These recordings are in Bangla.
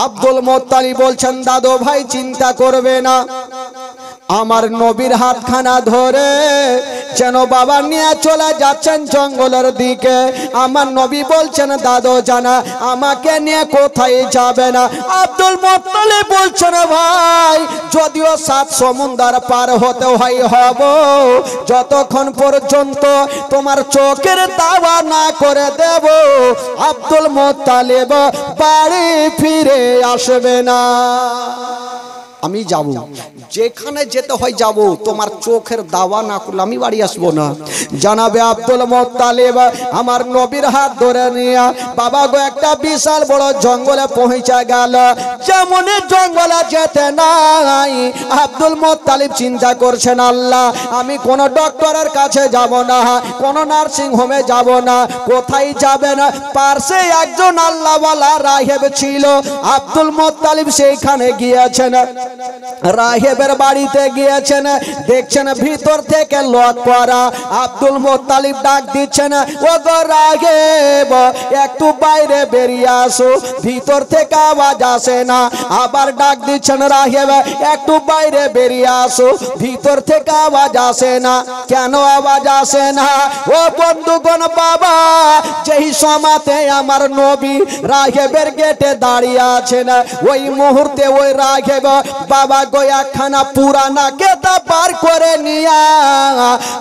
আব্দুল মুত্তালিব বলছেন দাদু ভাই চিন্তা করবে না, আমার নবীর হাতখানা ধরে যেন বাবা নিয়ে চলে যাচ্ছেন জঙ্গলের দিকে। আমার নবী বলছেন দাদু জানা আমাকে নিয়ে কোথায় যাবে না। আব্দুল মুত্তালিব বলছেন ভাই যদিও 7 সমুদ্র পার হতে হয় হব, যতক্ষণ পর্যন্ত তোমার চোখের দাওয়া না করে দেব আব্দুল মুত্তালিব বাড়ি ফিরে আসবে না। আমি যাব, যেখানে যেতে হয় যাব, তোমার চোখের দাওয়া না করলে আমি বাড়ি আসবো না। জানাবে আব্দুল মুত্তালিব আমার নবীর হাত ধরে নিয়ে বাবা গো একটা বিশাল বড় জঙ্গলে পৌঁছে গেল। যেমন জঙ্গলে যেতে নাই আব্দুল মুত্তালিব চিন্তা করছেন আল্লাহ আমি কোন ডক্টরের কাছে যাব না, কোন নার্সিং হোমে যাব না, কোথায় যাবেন। পাশে একজন আল্লাহওয়ালা রাহেব ছিল, আব্দুল মুত্তালিব সেইখানে গিয়েছেন। রাহেবের বাড়িতে গিয়েছেন, দেখছেন ভিতর থেকে লক করা। আব্দুল মুত্তালিব ডাক দিচ্ছেন ও গো রাহেব একটু বাইরে বেরিয়ে আসো, ভিতর থেকে আওয়াজ আসে না। আবার ডাক দিচ্ছেন রাহেব একটু বাইরে বেরিয়ে আসো, ভিতর থেকে আওয়াজ আসে না। কেন আওয়াজ আসে না? ও বন্ধুগণ বাবা যেই সময়তে আমার নবী রাহেবের গেটে দাঁড়িয়ে আছেন ওই মুহূর্তে ওই রাহেব বাবা গোয়াখানা পুরানা কেতা পার করে নিয়া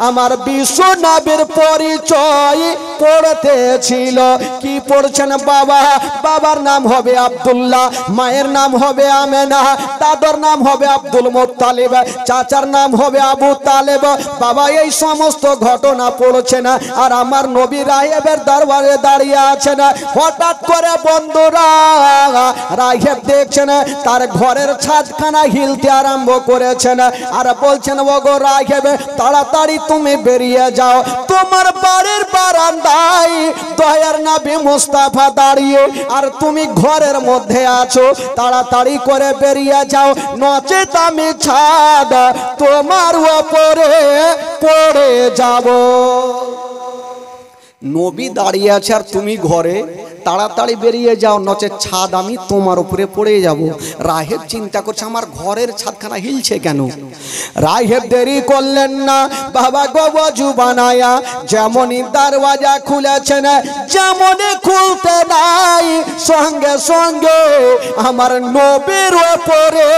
আমার বিশ্ব নবীর পরিচয় পড়তেছিল। কি পড়ছেন বাবা? বাবার নাম হবে আব্দুল্লাহ, মায়ের নাম হবে আমেনা, দাদার নাম হবে আব্দুল মুত্তালিব, চাচার নাম হবে আবু তালেব। বাবা এই সমস্ত ঘটনা পড়ছেন আর আমার নবী রাহেবের দরবারে দাঁড়িয়ে আছেন। হঠাৎ করে বন্ধুরা রাহেব দেখছেন তার ঘরের ছাদখানা হিলতে আরম্ভ করেছেন আর বলছেন ও গো রাহেব তাড়াতাড়ি তুমি বেরিয়ে যাও, তোমার বাড়ির বারান্দায় দয়ার নবী মুস্তাফা দাঁড়িয়ে আর তুমি ঘরের মধ্যে আছো, তাড়াতাড়ি করে বেরিয়ে যাও নচেত আমি ছাদ তোমার উপরে পড়ে যাব। নবী দাঁড়িয়ে আছে আর তুমি ঘরে, তাড়াতাড়ি বেরিয়ে যাও নচেত ছাদ আমি তোমার উপরে পড়ে যাব। রাহেব চিন্তা করছে আমার ঘরের ছাদখানা হিলছে কেন। রাহেব দেরি করলেন না, বাবা গো ওযু বানায়া যেমনই দরওয়াজা খুলেছেন যেমনই খুলতে নাই সঙ্গে সঙ্গে আমার নবীর উপরে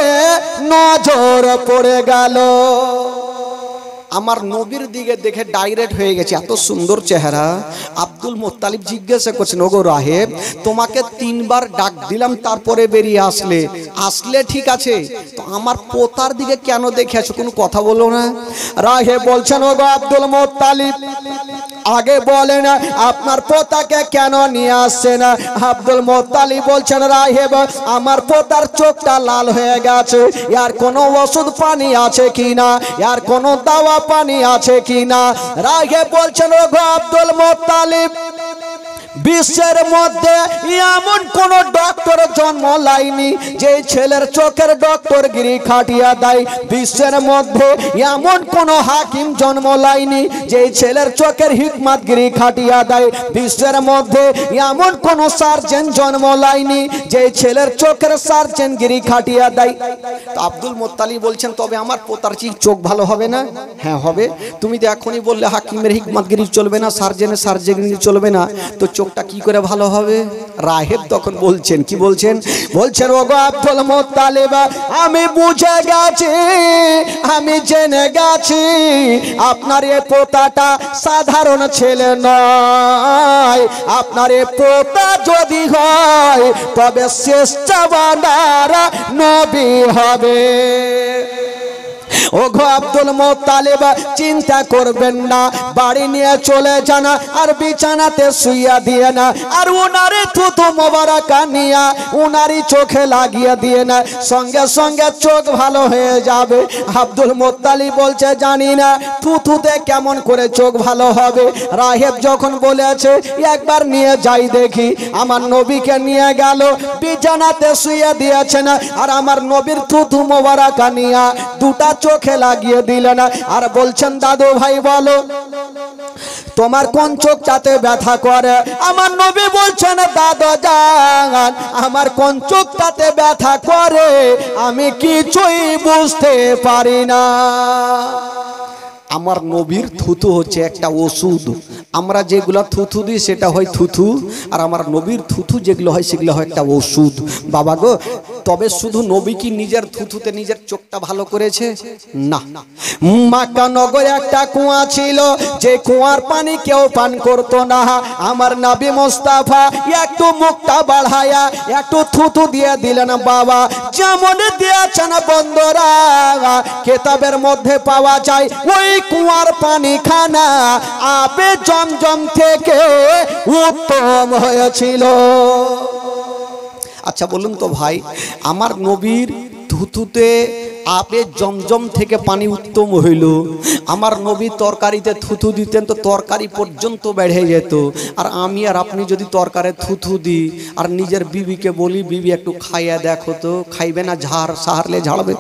নজর পড়ে গেল। আমার নবীর দিকে দেখে ডাইরেক্ট হয়ে গেছে, এত সুন্দর চেহারা। আব্দুল মুত্তালিব জিজ্ঞাসা করছেন ওগো রাহেব তোমাকে 3 বার ডাক দিলাম তারপরে বেরিয়ে আসলে ঠিক আছে, তো আমার পোতার দিকে কেন দেখে আছো, কোনো কথা বলো না? রাহেব বলছেন ওগো আব্দুল মুত্তালিব আগে বলেন আপনার পোতাকে কেন নিয়ে আসছেন? আব্দুল মুত্তালিব বলছেন রাহেব আমার পোতার চোখটা লাল হয়ে গেছে, ইয়ার কোনো ওষুধ পানি আছে কিনা, ইয়ার কোনো দাওয়া পানি আছে কিনা। রাহেব বলছেন ওগো আব্দুল মুত্তালিব বিশ্বের মধ্যে এমন কোন ডক্টর জন্ম লাইনি যে ছেলের চোখের ডক্টরগিরি খাটিয়া দেয়, বিশ্বের মধ্যে এমন কোন হাকিম জন্ম লাইনি যে ছেলের চোখের হিকমতগিরি খাটিয়া দেয়, বিশ্বের মধ্যে এমন কোন সার্জন জন্ম লাইনি যে ছেলের চোখের সার্জনগিরি খাটিয়া দেয়। তো আব্দুল মুত্তালিব বলছেন তবে আমার পোতার চোখ ভালো হবে না? হ্যাঁ হবে। তুমি তো এখনই বললে হাকিমের হিকমতগিরি চলবে না, সার্জনের সার্জনগিরি চলবে না, তো চোখটা কি করে ভালো হবে? রাহেব তখন বলছেন কি বলছেন? বলছেন ওগো আব্দুল মুত্তালিব আমি বুঝে গেছি, আমি জেনে গেছি আপনার এই পোতাটা সাধারণ ছেলে নয়, আপনার এই পোতা যদি হয় তবে শ্রেষ্ঠ বান্দার নবী হবে। ওগো আব্দুল মুত্তালিব চিন্তা করবেন না, বাড়ি নিয়ে চলে যান আর বিছানাতে শুইয়া দিয়ে না আর উনারে থুতু মোবারকা নিয়া উনারই চোখে লাগিয়ে দিয়ে না, সঙ্গে সঙ্গে চোখ ভালো হয়ে যাবে। আব্দুল মুত্তালিব বলছে জানি না থুতুতে কেমন করে চোখ ভালো হবে। রাহেব যখন বলেছে একবার নিয়ে যাই দেখি, আমার নবীকে নিয়ে গেল, বিছানাতে শুইয়ে দিয়েছেন আর আমার নবীর থুতু মোবারকা নিয়া দুটা চোখে লাগিয়ে দিলেন আর বলছেন দাদু ভাই বলো তোমার কোন চোখটাতে ব্যথা করে? আমার নবী বলছেন দাদা জান আমার কোন চোখটাতে ব্যথা করে আমি কিছুই বুঝতে পারি না। আমার নবীর থুথু হচ্ছে একটা ওষুধ। আমরা যেগুলো থুথু দিই সেটা হয় থুথু, আর আমার নবীর থুথু যেগুলো হয় সেগুলো হয় একটা ওষুধ। বাবা গো, তবে শুধু নবী কি নিজের থুথুতে নিজের চোখটা ভালো করেছে? না। মক্কা নগরে একটা কুয়া ছিল, যে কুয়ার পানি কেউ পান করতো না। আমার নবী মুস্তাফা একটু মুখটা বাড়ায়া একটু থুথু দিয়ে দিলেন। বাবা যেমন দিয়েছেন বন্ধুরা, কিতাবের মধ্যে পাওয়া যায় ওই কুয়ার পানি খানা আবে জমজম থেকে উত্তম হয়েছিল। আচ্ছা বলুন তো ভাই, আমার নবীর থুথুতে আপে জমজম থেকে পানি উত্তম হইল, আমার নবী তরকারিতে থুথু দিতেন তো তরকারি পর্যন্ত বেড়ে যেত। আর আমি আর আপনি যদি তরকারি থুথু দিই আর নিজের বিবিকে বলি বিবি একটু খাইয়া দেখো তো, খাইবে না? সাহারলে ঝাড়বে,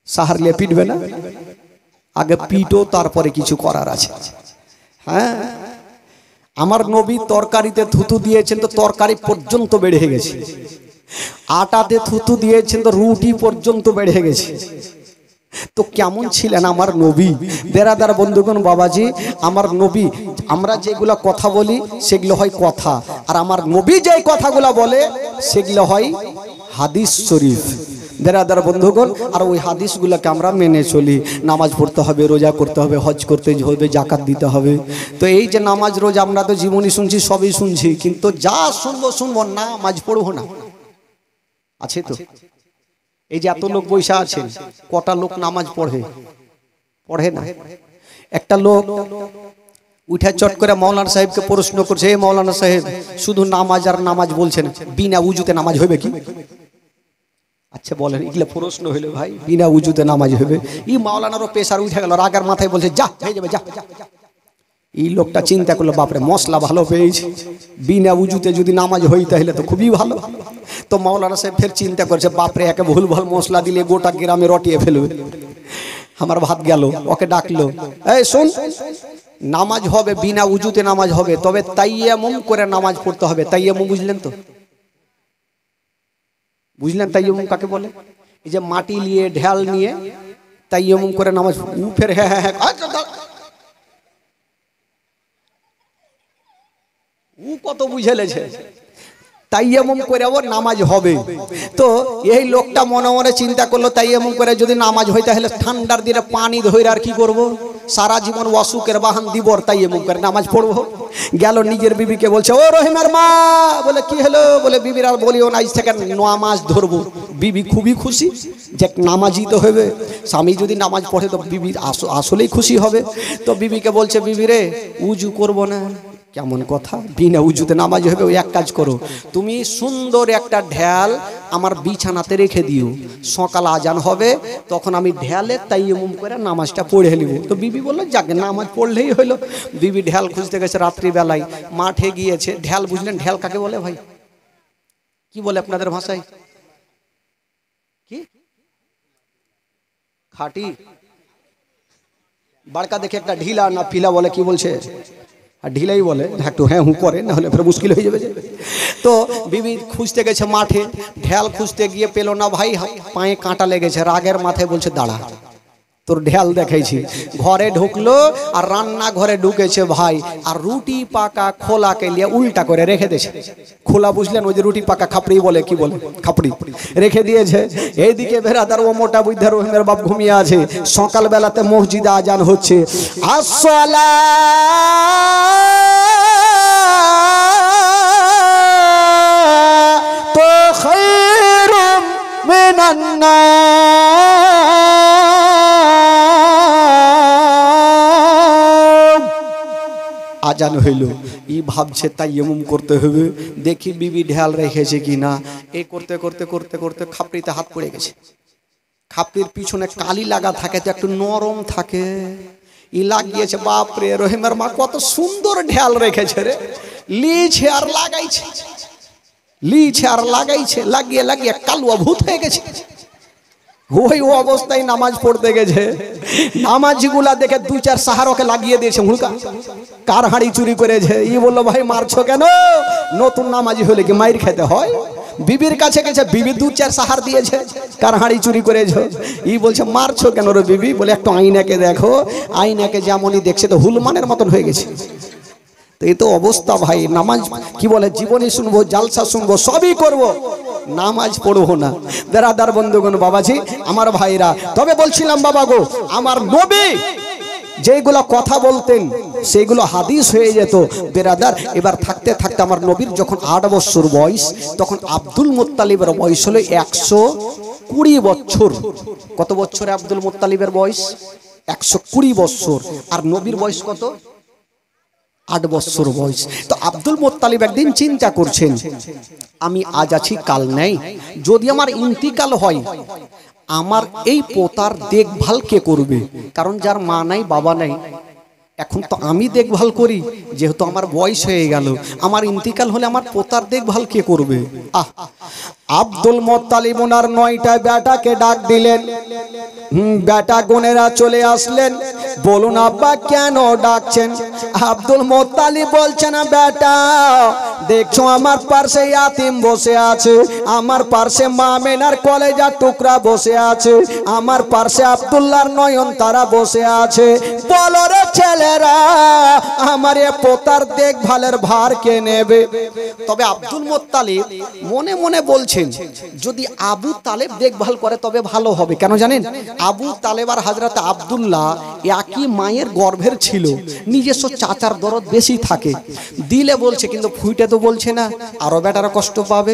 সাহারলে পিটবে না? আগে পিটো তারপরে কিছু করার আছে। হ্যাঁ, আমার নবী তরকারিতে থুথু দিয়েছেন তো তরকারি পর্যন্ত বেড়ে গেছে, আটাতে থুথু দিয়েছেন তো রুটি পর্যন্ত বেড়ে গেছে। তো কেমন ছিলেন আমার নবী? বেরাদার বন্ধুগণ, বাবাজি, আমার নবী, আমরা যেগুলো কথা বলি সেগুলো হয় কথা, আর আমার নবী যে কথাগুলো বলে সেগুলো হয় হাদিস শরীফ। বেরাদার বন্ধুগণ, আর ওই হাদিসগুলোকে আমরা মেনে চলি। নামাজ পড়তে হবে, রোজা করতে হবে, হজ করতে হবে, জাকাত দিতে হবে। তো এই যে নামাজ রোজা আমরা তো জীবনী শুনছি, সবই শুনছি, কিন্তু যা শুনবো নামাজ পড়বো না। আছে তো এই যে এত লোক বৈশা আছেন, কটা লোক নামাজ পড়ে না? একটা লোক উঠে চট করে মৌলানা সাহেবকে প্রশ্ন করছে, এই মৌলানা সাহেব শুধু নামাজ আর নামাজ বলছেন, বিনা উজুতে নামাজ হবে কি? আচ্ছা বলেন, এগুলো প্রশ্ন হইলো ভাই, বিনা উজুতে নামাজ হবে? এই মাওলানারও পেশার উঠে গেল, রাগার মাথায় বলছে যা হয়ে যাবে যা। এই লোকটা চিন্তা করলো, বাপরে মশলা ভালো পেয়েছে, বিনা উজুতে যদি নামাজ হই তাহলে তো খুবই ভালো। তো মাওলানা সাহেব ফের চিন্তা করছে, বাপরে একে ভুল ভাল মশলা দিলে গোটা গ্রামে রটিয়ে ফেলবে, আমার ভাত গেল। ওকে ডাকলো, এই শোন, নামাজ হবে বিনা উজুতে নামাজ হবে, তবে তাইয়ামুম করে নামাজ পড়তে হবে। তাইয়ামুম বুঝলেন তো? বুঝলেন তাইয়ামুম কাকে বলে? এই যে মাটি নিয়ে ঢাল নিয়ে তাইয়ামুম করে নামাজ। ফের হ্যাঁ হ্যাঁ ও কত বুঝেলেছে, তাইয়ামুম করে ওর নামাজ হবে। তো এই লোকটা মনে মনে চিন্তা করলো, তাইয়ামুম করে যদি নামাজ হয় তাহলে ঠান্ডার দিনে পানি ধরে আর কি করব, সারা জীবন অসুখের বাহান দিব, তাইয়ামুম করে নামাজ পড়বো। গেল নিজের বিবিকে বলছে, ও রহিমের মা। বলে কি হলো? বলে বিবির আর বলিও না, আজ থেকে নামাজ ধরবো। বিবি খুবই খুশি যে নামাজই তো হবে, স্বামী যদি নামাজ পড়ে তো বিবি আসলেই খুশি হবে। তো বিবিকে বলছে, বিবি রে উজু করবো না? কেমন কথা, বিনা উজুতে নামাজ হবে? ওই এক কাজ করো, তুমি সুন্দর একটা ঢাল আমার বিছানাতে রেখে দিও, সকাল আজান হবে তখন আমি ঢালে তাইয়ামুম করে নামাজটা পড়ে নিব। তো বিবি বললো যাকে নামাজ পড়লেই হলো। বিবি ঢাল খুঁজতে গেছে, রাত্রিবেলায় মাঠে গিয়েছে। ঢাল বুঝলেন ঢাল কাকে বলে ভাই? কি বলে আপনাদের ভাষায়? কি খাটি বাড়কা দেখে একটা ঢিলা না পিলা বলে, কি বলছে? আর ঢিলাই বলে, একটু হ্যাঁ হু করে, না হলে ফের মুশকিল হয়ে যাবে। তো বিবি খুঁজতে গেছে মাঠে, ঢাল খুঁজতে গিয়ে পেলো না ভাই, পায়ে কাঁটা লেগেছে। রাগের মাথায় বলছে দাঁড়া, তোর ঢাল দেখাইছি। ঘরে ঢুকলো আর রান্না ঘরে ঢুকেছে ভাই, আর রুটি পাকা খোলাকে নিয়ে উল্টা করে রেখে দিয়েছে। খোলা বুঝলেন, ওই যে রুটি পাকা খাপড়ি বলে, কি বলে খাপড়ি, রেখে দিয়েছে। এইদিকে বেরাদার ও মোটা বুদ্ধা রহিমের বাপ ঘুমিয়ে আছে। সকাল বেলাতে মসজিদে আজান হচ্ছে, আসসালা তো খায়রুম মিনান নাম। আজান হইল, ই ভাবছে তাইয়ামুম করতে হবে, দেখি বিবি ঢাল রেখেছে কিনা। এই করতে করতে করতে করতে খাপড়িতে হাত পড়ে গেছে। খাপড়ির পিছনে কালি লাগা থাকে তো একটু নরম থাকে, ই লাগিয়েছে। বাপরে, রহিমের মা কত সুন্দর ঢাল রেখেছে রে, লিছে আর লাগাইছে, লিছে আর লাগাইছে, লাগিয়ে লাগিয়ে কালুয়া ভূত হয়ে গেছে। ওই অবস্থায় নামাজ পড়তে গেছে, নামাজগুলা দেখে দুই চার সাহারকে লাগিয়ে দিয়েছে হুলকা, কার হাঁড়ি চুরি করেছে। ই বললো ভাই মারছো কেন? নতুন নামাজি হলে কি মাইর খেতে হয়? বিবির কাছে গেছে, বিবি দু চার সাহার দিয়েছে, কার হাঁড়ি চুরি করেছো। ই বলছে মারছো কেন রে বিবি? বলে একটু আইনাকে দেখো, আইনাকে যেমনই দেখছে তো হুলমানের মতন হয়ে গেছে। তো এই তো অবস্থা ভাই। নামাজ কি বলে, জীবনী শুনবো, জালসা শুনবো, সবই করব, নামাজ পড়বো না। বেরাদার বন্ধুগণ, বাবাজি আমার ভাইরা, তবে বলছিলাম বাবা গো, আমার নবী যেগুলো কথা বলতেন সেইগুলো হাদিস হয়ে যেত বেরাদার। এবার থাকতে থাকতে আমার নবীর যখন 8 বছর বয়স, তখন আব্দুল মুত্তালিবের বয়স হলো 120 বছর। কত বছরে আব্দুল মুত্তালিবের বয়স? 120 বছর। আর নবীর বয়স কত? 8 বছর বয়স। তো আব্দুল মুত্তালিব একদিন চিন্তা করছেন, আমি আজ আছি কাল নেই, যদি আমার ইন্তিকাল হয় আমার এই পোতার দেখভাল কে করবে? কারণ যার মা নাই বাবা নাই, এখন তো আমি দেখভাল করি, যেহেতু আমার বয়স হয়ে গেল, আমার ইন্তিকাল হলে আমার পোতার দেখভাল কে করবে? আব্দুল মুত্তালিব ওনার 9টা বেটাকে ডাক দিলেন। বেটা গুনেরা চলে আসলেন। বলুন আব্বা কেন ডাকছেন? আব্দুল মুত্তালিব বলছেন, বেটা দেখছো আমার পাশে ইয়াতিম বসে আছে, আমার পাশে মা মেনার কলেজার টুকরা বসে আছে, আমার পাশে আব্দুল্লাহর নয়ন তারা বসে আছে। বলো রে ছেলেরা, আমার এ পোতার দেখভালের ভার কে নেবে? তবে আব্দুল মুত্তালিব মনে মনে বলছেন, যদি আবু তালেব দেখভাল করে তবে ভালো হবে। কেন জানেন? আবু তালেব আর হযরত আব্দুল্লাহ একই মায়ের গর্ভের ছিল, নিজস্ব চাচার দরদ বেশি থাকে। দিলে বলছে কিন্তু ফুইটে তো বলছে না, আরো বেটারা কষ্ট পাবে।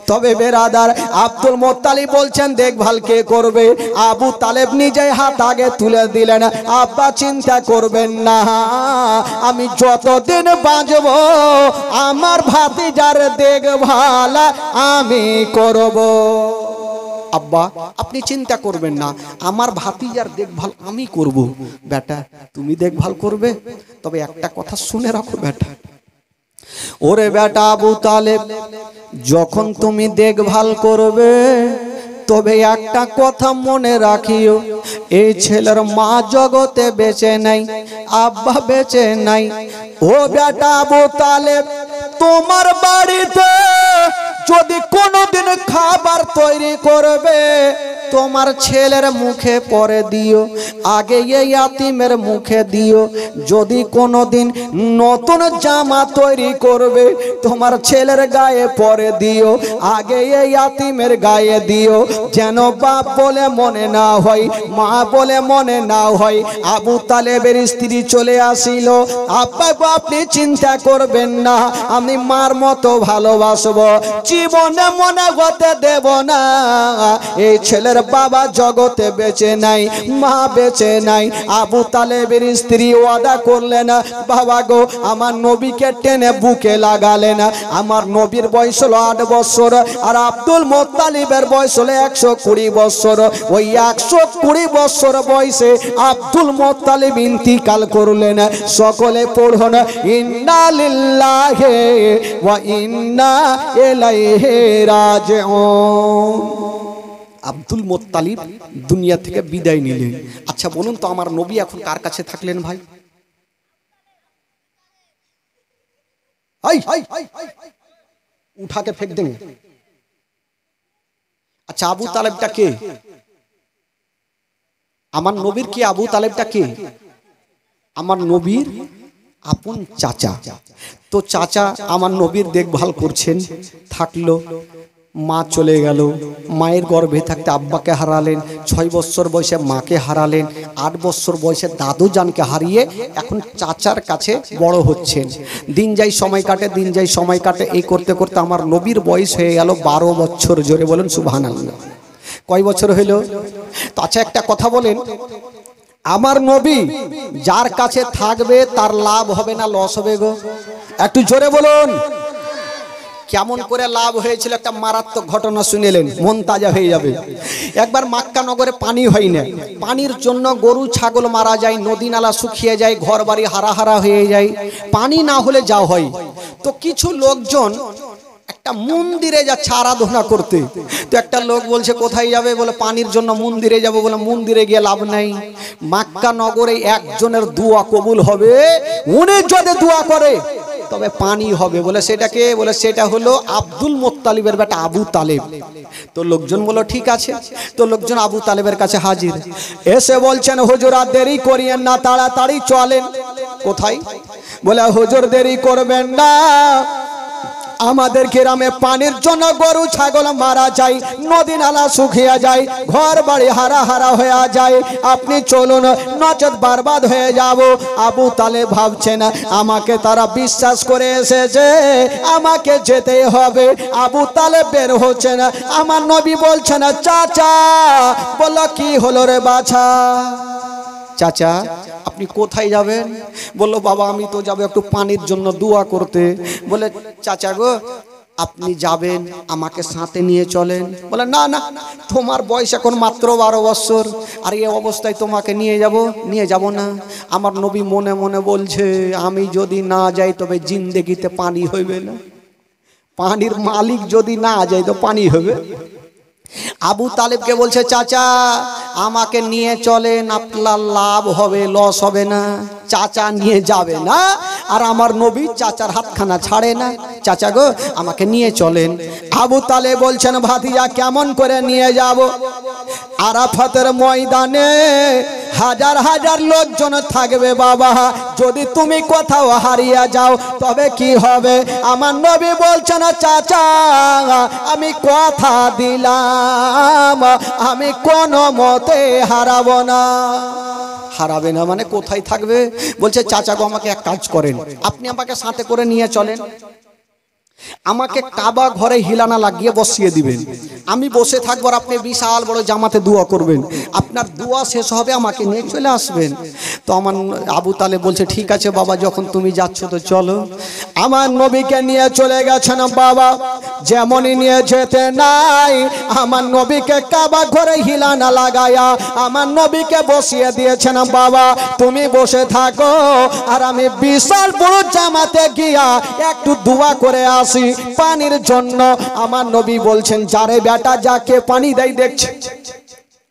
তবে বেরাদার আব্দুল মুত্তালিব বলছেন দেখভাল কে করবে? আবু তালেব নিজে হাত আগে তুলে দিলেন, আব্বা চিন্তা করবেন না, আমি যতদিন বাঁচব আমার ভাতিজার দেখভাল আমি করব। আব্বা আপনি চিন্তা করবেন না, আমার ভাতিজার দেখভাল আমি করব। বেটা তুমি দেখভাল করবে, তবে একটা কথা শুনে রাখো বেটা, ওরে বেটা আবু তালেব, যখন তুমি দেখভাল করবে তবে একটা কথা মনে রাখিও, এই ছেলের মা জগতে বেঁচে নাই, আব্বা বেঁচে নাই। ও বেটা আবু তালেব, তোমার বাড়িতে যদি কোনোদিন খাবার তৈরি করবে তোমার ছেলের মুখে পরে দিও, আগে এই ইয়াতিমের মুখে দিও। যদি কোনোদিন নতুন জামা তৈরি করবে তোমার ছেলের গায়ে পরে দিও, আগে এই ইয়াতিমের গায়ে দিও, যেন বাপ বলে মনে না হয়, মা বলে মনে না হয়। আবু তালেবের স্ত্রী চলে আসিল, আব্বা আপনি চিন্তা করবেন না, আমি মার মতো ভালোবাসবো, জীবনে মনে হতে দেব না এই ছেলের বাবা জগতে বেঁচে নাই, মা বেঁচে নাই। আবু তালেবের স্ত্রী ওয়াদা করলেন, বাবা গো আমার নবীকে টেনে বুকে লাগালেন। আমার নবীর বয়স হলো 8 বছর, আর আব্দুল মুত্তালিবের বয়স হলো 120 বছর। ওই 120 বছর বয়সে আব্দুল মুত্তালিব ইন্তিকাল করলেন। সকলে পড়ুন, ইন্না লিল্লাহি ওয়া ইন্না ইলাইহি রাজিউন। আব্দুল মুত্তালিব দুনিয়া থেকে বিদায় নিলেন। আচ্ছা বলুন তো, আমার নবী এখন কার কাছে থাকলেন ভাই? উঠাকে ফেক দেন। আচ্ছা আবু তালেবটা কে? আমার নবীর কি আবু তালেবটা কে? আমার নবীর আপন চাচা। তো চাচা আমার নবীর দেখভাল করছেন, থাকলো। মা চলে গেল, মায়ের গর্ভে থাকতে আব্বাকে হারালেন, 6 বছর বয়সে মাকে হারালেন, 8 বছর বয়সে দাদু জানকে হারিয়ে এখন চাচার কাছে বড় হচ্ছেন। দিন যাই সময় কাটে, দিন যাই সময় কাটে, এই করতে করতে আমার নবীর বয়স হয়ে গেল 12 বছর। জোরে বলেন সুবহানাল্লাহ। কয় বছর হইল? আচ্ছা একটা কথা বলেন, আমার নবী যার কাছে থাকবে তার লাভ হবে না লস হবে গো? একটু জোরে বলুন। কেমন করে লাভ হয়েছিল একটা মারাত্মক ঘটনা শুনেলেন, মন তাজা হয়ে যাবে। একবার মক্কা নগরে পানি হয় না, পানির জন্য গরু ছাগল মারা যায়, নদী নালা শুকিয়ে যায়, ঘর বাড়ি হারা হারা হয়ে যায়, পানি না হলে যা হয়। তো কিছু লোকজন একটা মন্দিরে যাচ্ছে আরাধনা করতে। তো একটা লোক বলছে কোথায় যাবে? বলে পানির জন্য মন্দিরে যাবো। বলে মন্দিরে গিয়ে লাভ নাই, মক্কা নগরে একজনের দোয়া কবুল হবে, উনি যদি দোয়া করে তবে পানি হবে। বলে সেটাকে? বলে সেটা হলো আব্দুল মোত্তালিবের বেটা আবু তালেব। তো লোকজন বলল ঠিক আছে। তো লোকজন আবু তালেবের কাছে হাজির, এসে বলছেন হুজুর আর দেরি করিয়েন না, তাড়াতাড়ি চলেন। কোথায়? বলে হুজুর দেরি করবেন না, আমাদের গ্রামে পানির জন্য গরু ছাগল মারা যায়, নদী নালা শুকিয়ে যায়, ঘর বাড়ি হারা হারা হয়ে যায়, আপনি চলুন নচেত বরবাদ হয়ে যাব। আবু তালেব ভাবছেন আমাকে তারা বিশ্বাস করে এসেছে, আমাকে যেতে হবে। আবু তালেব বের হচ্ছেন, আমার নবী বলছেন চাচা। বলল কি হলো রে বাছা? চাচা আপনি কোথায় যাবেন? বললো বাবা আমি তো যাবো একটু পানির জন্য দোয়া করতে। বলে চাচা গো আপনি যাবেন, আমাকে সাথে নিয়ে চলেন। বলে না না, তোমার বয়স এখন মাত্র 12 বছর, আর এই অবস্থায় তোমাকে নিয়ে যাব না। আমার নবী মনে মনে বলছে আমি যদি না যাই তবে জিন্দেগিতে পানি হইবে না, পানির মালিক যদি না যায় তো পানি হবে। আবু তালেবকে বলছে চাচা আমাকে নিয়ে চলেন, আপনার লাভ হবে, লস হবে না। চাচা নিয়ে যাবে না, আর আমার নবী চাচার হাতখানা ছাড়ে না। চাচা গো আমাকে নিয়ে চলেন। আবু তালেব বলছেন ভাতিজা কেমন করে নিয়ে যাব? আরাফাতের ময়দানে হাজার হাজার লোকজন থাকবে বাবা, যদি তুমি কোথাও হারিয়ে যাও তবে কি হবে? আমার নবী বলছেন চাচা আমি কথা দিলাম আমি কোনো মতে হারাবো না। হারাবে না মানে কোথায় থাকবে? বলছে চাচা গো আমাকে এক কাজ করেন, আপনি আমাকে সাথে করে নিয়ে চলেন, আমাকে কাবা ঘরে হিলানা লাগিয়ে বসিয়ে দিবেন, আমি বসে থাকবো, আর আপনি বিশাল বড় জামাতে দোয়া করবেন, আপনার দোয়া শেষ হবে আমাকে নিয়ে চলে আসবেন। তো আমার আবু তালেব বলছে ঠিক আছে বাবা, যখন তুমি যাচ্ছ তো চলো। আমার নবীকে নিয়ে চলে গেছেন বাবা, যেমনই নিয়ে যেতে নাই আমার নবীকে কাবা ঘরে হিলানা লাগায়া আমার নবীকে বসিয়ে দিয়েছেন বাবা তুমি বসে থাকো, আর আমি বিশাল বড় জামাতে গিয়া একটু দোয়া করে আসি পানির জন্য। আমার নবী বলছেন যারে বেটা যা, কে পানি দেয় দেখছে।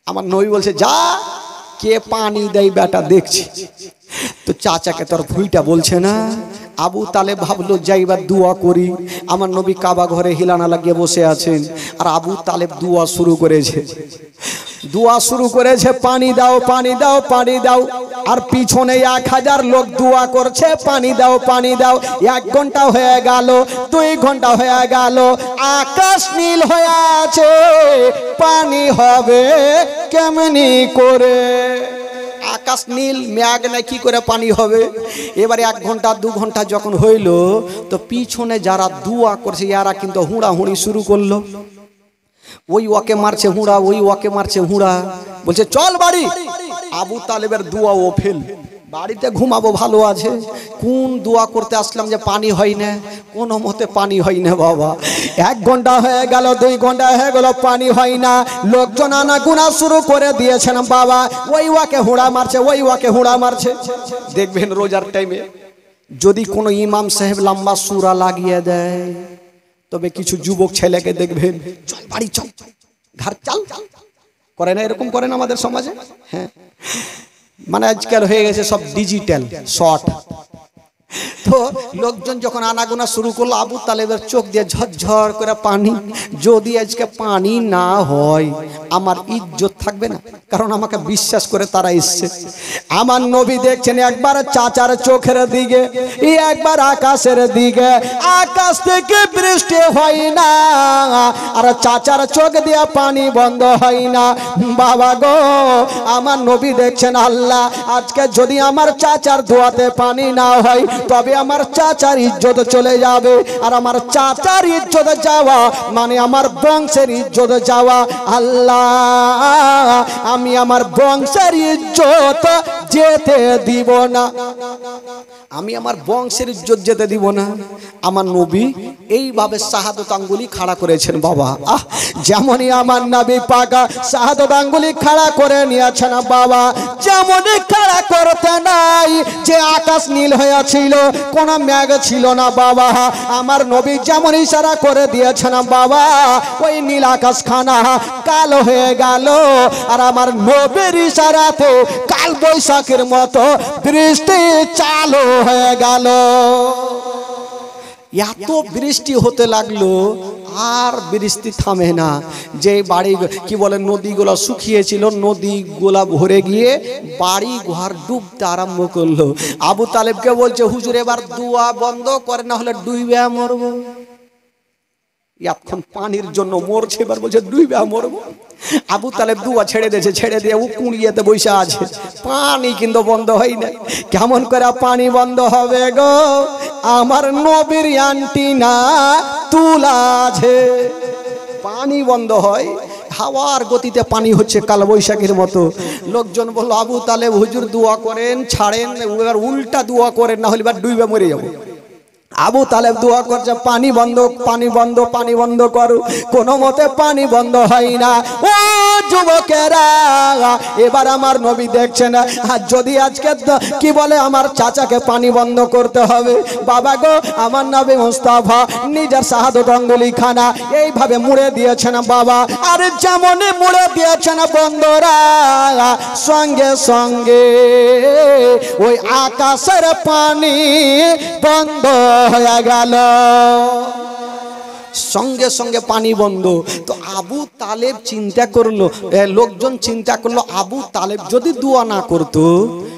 আমার নবী বলছে যা, কে পানি দেয় বেটা দেখছি। তো চাচাকে তোর ভুইটা বলছে না। আবু তালেব ভাবলো যাইবার দোয়া করি। আমার নবী কাবা ঘরে হিলানা লাগিয়ে বসে আছেন, আর আবু তালেব দোয়া শুরু করেছে পানি দাও পানি দাও পানি দাও, আর পিছনে 1000 লোক দোয়া করছে পানি দাও পানি দাও। 1 ঘন্টা হয়ে গেল, 2 ঘন্টা হয়ে গেল, আকাশ নীল হয়ে আছে, পানি হবে কেমনি করে? আকাশ নীল, মেঘ নাই, কি করে পানি হবে? এবারে 1 ঘন্টা 2 ঘন্টা যখন হইল তো পিছনে যারা দোয়া করছে এরা কিন্তু হুড়াহুড়ি শুরু করলো। ওই ওকে মারছে হুড়া, ওই ওকে মারছে হুড়া, বলছে চল বাড়ি। আবু তালেবের দোয়া ও ফেল, বাড়িতে ঘুমাবো ভালো আছে, কোন দোয়া করতে আসলাম যে পানি হয় না? কোনো মতে পানি হয় না বাবা। 1 ঘন্টা হয়ে গেল, 2 ঘন্টা হয়ে গেল, পানি হয় না। লোকজন আনাগোনা শুরু করে দিয়েছেন বাবা, ওই ওকে হুড়া মারছে, ওই ওকে হুড়া মারছে। দেখবেন রোজার টাইমে যদি কোনো ইমাম সাহেব লম্বা সূরা লাগিয়ে দেয় তবে কিছু যুবক ছেলেকে দেখবেন চল বাড়ি চল, ঘর চল করে না, এরকম করে না আমাদের সমাজে। হ্যাঁ, মানে আজকাল হয়ে গেছে সব ডিজিটাল শর্ট। তো লোকজন যখন আনাগোনা শুরু করলো, আবু তালেবের চোখ দিয়ে ঝরঝর করে পানি। যদি আজকে পানি না হয় আমার ইজ্জত থাকবে না, কারণ আমাকে বিশ্বাস করে তারা এসছে। আমার নবী দেখছেন একবার চাচার চোখের দিকে, একবার আকাশের দিকে। আকাশ থেকে বৃষ্টি হয় না, আর চাচার চোখ দিয়ে পানি বন্ধ হয় না। বাবা গো, আমার নবী দেখছেন আল্লাহ আজকে যদি আমার চাচার দোয়াতে পানি না হয় তবে আমার চাচার ইজ্জত চলে যাবে, আর আমার চাচার ইজ্জত যাওয়া মানে আমার বংশের ইজ্জত যাওয়া। আল্লাহ আমি আমার বংশের ইজ্জত যেতে দিব না, আমি আমার বংশের ইজ্জত যেতে দিব না। আমার নবী এইভাবে শাহাদত আঙ্গুলি খাড়া করেছেন বাবা। যেমনই আমার নবী পাক শাহাদত আঙ্গুলি খাড়া করে নিয়েছেন বাবা, যেমনই খাড়া করতে নাই যে আকাশ নীল হয়েছিল, ছিল, কোনো মেঘ ছিল না বাবা। আমার নবী যেমন ইশারা করে দিয়েছেন বাবা, ওই নীল আকাশ খানা কালো হয়ে গেল। আর আমার নবীর ইশারাতে কাল বৈশাখের মতো বৃষ্টি চালু হয়ে গেল। এত বৃষ্টি হতে লাগলো, আর বৃষ্টি থামে না। যে বাড়ি কি বলে নদীগুলো শুকিয়েছিল, নদীগুলা ভরে গিয়ে বাড়ি ঘর ডুবতে আরম্ভ করলো। আবু তালেবকে বলছে, হুজুর এবার দোয়া বন্ধ করে, না হলে ডুবে মরবো। এখন পানির জন্য মরছে, এবার বলছে ডুবে মরবো। আবু তালেব দুয়া ছেড়ে দিয়েছে, ছেড়ে দিয়ে ও কুড়িয়েতে বসে আছে। পানি কিন্তু বন্ধ হয় না। কেমন করে পানি বন্ধ হবে গো? আমার নবীর অ্যান্টিনা তুলা আছে, পানি বন্ধ হয়। হাওয়ার গতিতে পানি হচ্ছে কাল বৈশাখীর মতো। লোকজন বলল, আবু তালেব হুজুর দোয়া করেন, ছাড়েন, এবার উল্টা দোয়া করেন, না হলে এবার ডুবে মরে যাবো। আবু তালেব দোয়া করছে, পানি বন্ধ, পানি বন্ধ, পানি বন্ধ করো। কোনো মতে পানি বন্ধ হয় না। ও যুবকেরা, এবার আমার নবী দেখছেন, আর যদি আজকে কি বলে আমার চাচাকে পানি বন্ধ করতে হবে, বাবা গো, আমার নবী মুস্তাফা নিজের শাহাদত আঙ্গুলি খানা এইভাবে মুড়ে দিয়েছেন বাবা। আর যেমন মুড়ে দিয়েছেন বন্ধুরা, সঙ্গে সঙ্গে ওই আকাশের পানি বন্ধ হয়ে গেল। সঙ্গে সঙ্গে পানি বন্ধ। তো আবু তালেব চিন্তা করলো, লোকজন চিন্তা করলো, আবু তালেব যদি দোয়া না করতো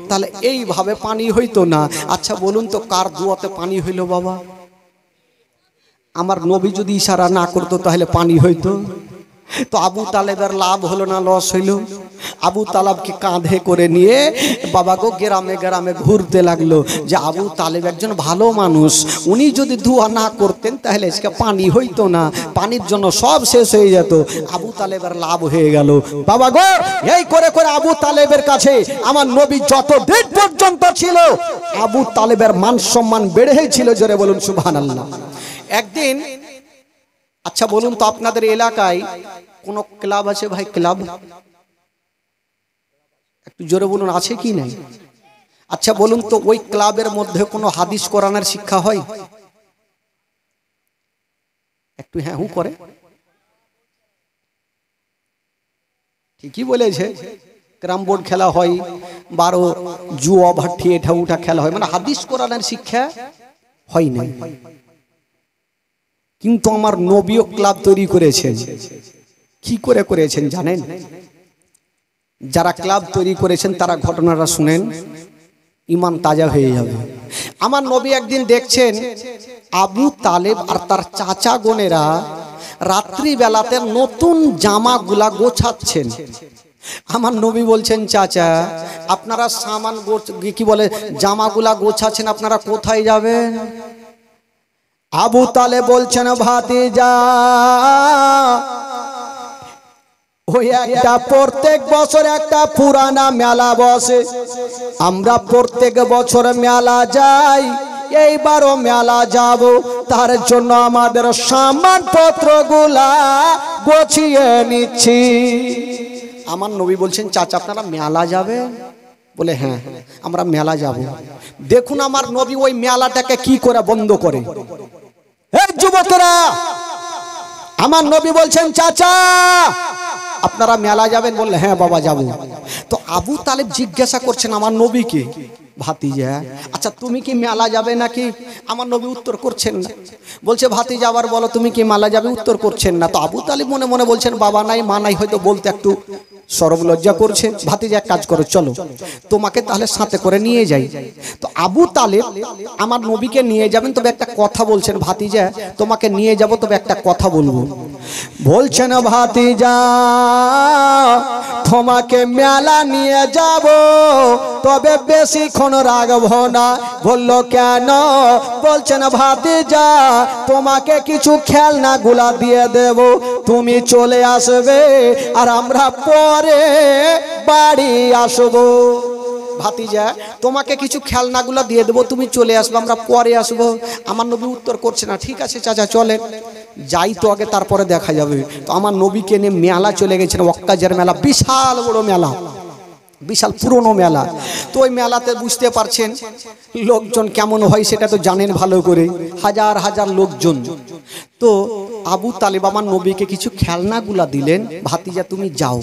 তাহলে এইভাবে পানি হইতো না। আচ্ছা বলুন তো, কার দোয়াতে পানি হইল বাবা? আমার নবী যদি ইশারা না করতো তাহলে পানি হইতো? তো আবু তালেবের লাভ হলো না লস হইল? আবু তালেবকে কাঁধে করে নিয়ে বাবা গো গ্রামে গ্রামে ঘুরতে লাগলো, যে আবু তালেব একজন ভালো মানুষ, উনি যদি দোয়া না করতেন তাহলে আজকে পানি হইতো না, পানির জন্য সব শেষ হয়ে যেত। আবু তালেবের লাভ হয়ে গেল বাবা গো। এই করে করে আবু তালেবের কাছে আমার নবী যত দিন পর্যন্ত ছিল, আবু তালেবের মান সম্মান বেড়েই ছিল। জোরে বলুন সুবহানাল্লাহ। একদিন, আচ্ছা বলুন তো, আপনাদের এলাকায় কোন ক্লাব আছে ভাই? ক্লাব একটু জোরে বলুন, আছে কি নাই? আচ্ছা বলুন তো, ওই ক্লাবের মধ্যে কোনো হাদিস কোরআনের শিক্ষা হয়? একটু হ্যাঁ হু করে, ঠিকই বলেছে। ক্যারাম বোর্ড খেলা হয়, 12 জুয়া ভাটি এটা উঠা খেলা হয়, মানে হাদিস কোরআনের শিক্ষা হয় না। কিন্তু আমার নবীও ক্লাব তৈরি করেছেন। কি করে করেছেন জানেন? যারা ক্লাব তৈরি করেছেন তারা ঘটনাটা শুনেন, ঈমান তাজা হয়ে যাবে। আমার নবী একদিন দেখছেন আবু তালেব আর তার চাচা বোনেরা রাত্রি বেলাতে নতুন জামাগুলা গোছাচ্ছেন। আমার নবী বলছেন, চাচা আপনারা সামান কি বলে জামাগুলা গোছাচ্ছেন, আপনারা কোথায় যাবেন? আবু তালেব বলছেন, ভাতিজা ওই একটা প্রত্যেক বছর একটা পুরানা মেলা বসে, আমরা প্রত্যেক বছর মেলা যাই, এইবারও মেলা যাব, তার জন্য আমাদের সামানপত্রগুলা গোছিয়ে নিচ্ছি। আমার নবী বলছেন, চাচা আপনারা মেলা যাবেন? বলে হ্যাঁ আমরা মেলা যাব। দেখুন আমার নবী ওই মেলাটাকে কি করে বন্ধ করে। এই যুবকেরা, আমার নবী বলছেন, চাচা আপনারা মেলা যাবেন? বললে হ্যাঁ বাবা যাব। তো আবু তালেব জিজ্ঞাসা করছেন আমার নবীকে, ভাতিজা আচ্ছা তুমি কি মেলা যাবে নাকি? আমার নবী উত্তর করছেন না। বলছে, ভাতিজা আবার বলো তুমি কি মেলা যাবে? উত্তর করছেন না। তো আবু তালেব মনে মনে বলছেন, বাবা নাই মা নাই, হয়তো বলতে একটু সরব লজ্জা করছে। ভাতিজা এক কাজ করো, চলো তোমাকে তাহলে সাথে করে নিয়ে যাই। তো আবু তালেব আমার নবীকে নিয়ে যাবেন, তবে একটা কথা বলছেন, ভাতিজা তোমাকে নিয়ে যাব, তবে একটা কথা বলবো। বলছেন, ভাতিজা তোমাকে মেলা নিয়ে যাব, তবে বেশিক্ষণ রাখবো না। বললো কেন? বলছেন, ভাতিজা তোমাকে কিছু খেলনাগুলা দিয়ে দেব, তুমি চলে আসবে আর আমরা পরে বাড়ি আসবো। ভাতিজা তোমাকে কিছু খেলনাগুলা দিয়ে দেবো, তুমি চলে আসবে, আমরা পরে আসবো। আমার নবী উত্তর করছে না। ঠিক আছে চাচা চলেন, যাই তো আগে, তারপরে দেখা যাবে। তো আমার নবীকে নিয়ে মেলা চলে গেছেন, ওয়াক্কাজের মেলা, বিশাল বড় মেলা। বিশাল পুরনো মেলা। তো ওই মেলাতে বুঝতে পারছেন লোকজন কেমন হয় সেটা তো জানেন ভালো করে, হাজার হাজার লোকজন। তো আবু তালেব আমার নবীকে কিছু খেলনাগুলা দিলেন, ভাতিজা তুমি যাও,